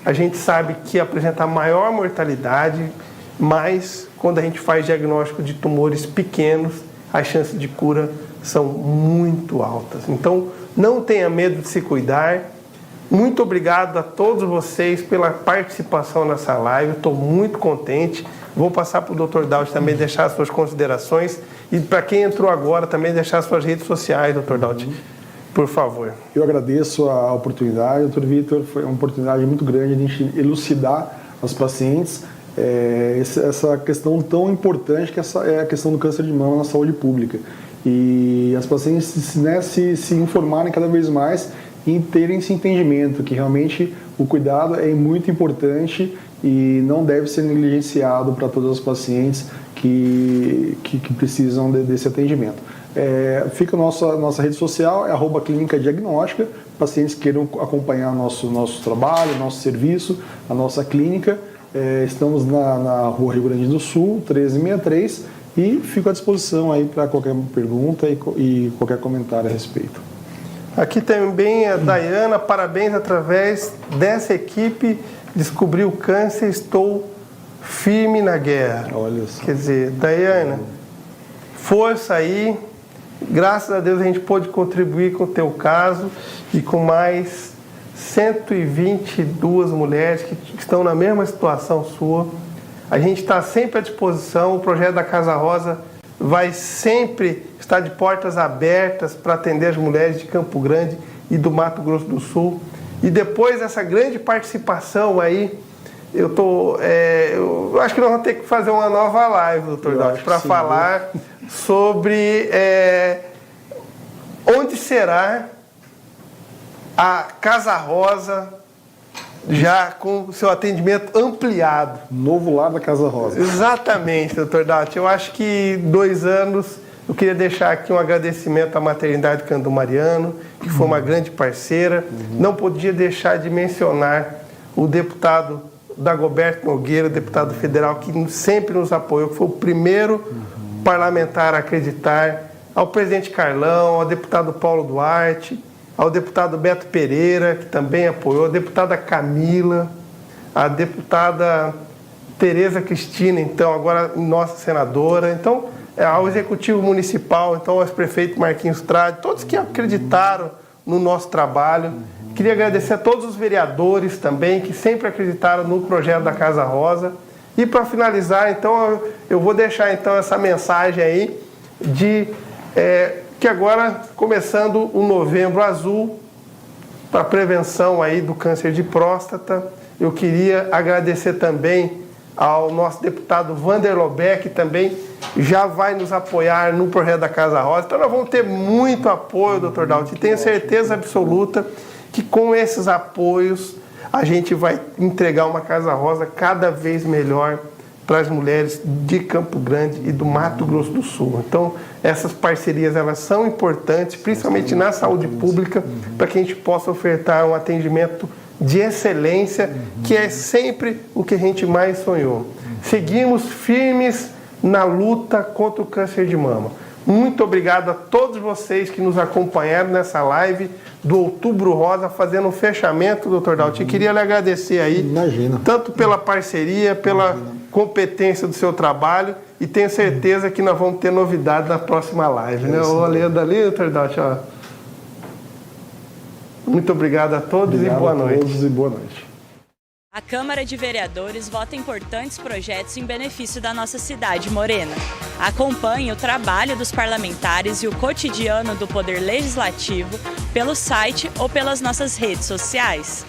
Speaker 1: A gente sabe que apresenta maior mortalidade, mas quando a gente faz diagnóstico de tumores pequenos, as chances de cura são muito altas. Então, não tenha medo de se cuidar. Muito obrigado a todos vocês pela participação nessa live. Estou muito contente. Vou passar para o Dr. Dauti também deixar as suas considerações. E para quem entrou agora, também deixar as suas redes sociais, Dr. Dauti, por favor.
Speaker 2: Eu agradeço a oportunidade, Dr. Vitor. Foi uma oportunidade muito grande de a gente elucidar as pacientes essa questão tão importante que é a questão do câncer de mama na saúde pública. E as pacientes se informarem cada vez mais e terem esse entendimento que realmente o cuidado é muito importante e não deve ser negligenciado para todas as pacientes que precisam desse atendimento. Fica a nossa rede social, é @Clínica Diagnóstica. Pacientes que queiram acompanhar nosso trabalho, nosso serviço, a nossa clínica. Estamos na Rua Rio Grande do Sul, 1363, e fico à disposição aí para qualquer pergunta e qualquer comentário a respeito.
Speaker 1: Aqui também a Dayana, parabéns, através dessa equipe descobri o câncer, estou firme na guerra.
Speaker 2: Olha só.
Speaker 1: Quer dizer, Dayana, força aí, graças a Deus a gente pôde contribuir com o teu caso e com mais 122 mulheres que estão na mesma situação sua. A gente está sempre à disposição, o projeto da Casa Rosa vai sempre estar de portas abertas para atender as mulheres de Campo Grande e do Mato Grosso do Sul. E depois dessa grande participação aí, eu acho que nós vamos ter que fazer uma nova live, doutor Dauti, para falar sobre onde será a Casa Rosa, já com o seu atendimento ampliado.
Speaker 2: Novo lar da Casa Rosa.
Speaker 1: Exatamente, doutor Dauti. Eu acho que 2 anos, eu queria deixar aqui um agradecimento à Maternidade Cândido Mariano, que foi uma grande parceira. Não podia deixar de mencionar o deputado Dagoberto Nogueira, deputado federal, que sempre nos apoiou, que foi o primeiro parlamentar a acreditar, ao presidente Carlão, ao deputado Paulo Duarte, ao deputado Beto Pereira, que também apoiou, a deputada Camila, a deputada Tereza Cristina, então, agora nossa senadora, então, ao Executivo Municipal, então, aos prefeitos Marquinhos Trade, todos que acreditaram no nosso trabalho. Queria agradecer a todos os vereadores também, que sempre acreditaram no projeto da Casa Rosa. E para finalizar, então, eu vou deixar então essa mensagem aí de que agora, começando o Novembro Azul, para a prevenção aí do câncer de próstata, eu queria agradecer também ao nosso deputado Vander Lobeck, que também já vai nos apoiar no projeto da Casa Rosa. Então nós vamos ter muito apoio, doutor Dalti, e tenho certeza absoluta que com esses apoios a gente vai entregar uma Casa Rosa cada vez melhor para as mulheres de Campo Grande e do Mato Grosso do Sul. Então, essas parcerias elas são importantes, principalmente na saúde pública, para que a gente possa ofertar um atendimento de excelência, que é sempre o que a gente mais sonhou. Seguimos firmes na luta contra o câncer de mama. Muito obrigado a todos vocês que nos acompanharam nessa live do Outubro Rosa, fazendo um fechamento, doutor Dalti. Queria lhe agradecer aí, tanto pela parceria, pela competência do seu trabalho, e tenho certeza que nós vamos ter novidade na próxima live, né? Olhando ali, doutor Dalti, ó. Muito obrigado a todos e boa noite.
Speaker 3: A Câmara de Vereadores vota importantes projetos em benefício da nossa cidade morena. Acompanhe o trabalho dos parlamentares e o cotidiano do Poder Legislativo pelo site ou pelas nossas redes sociais.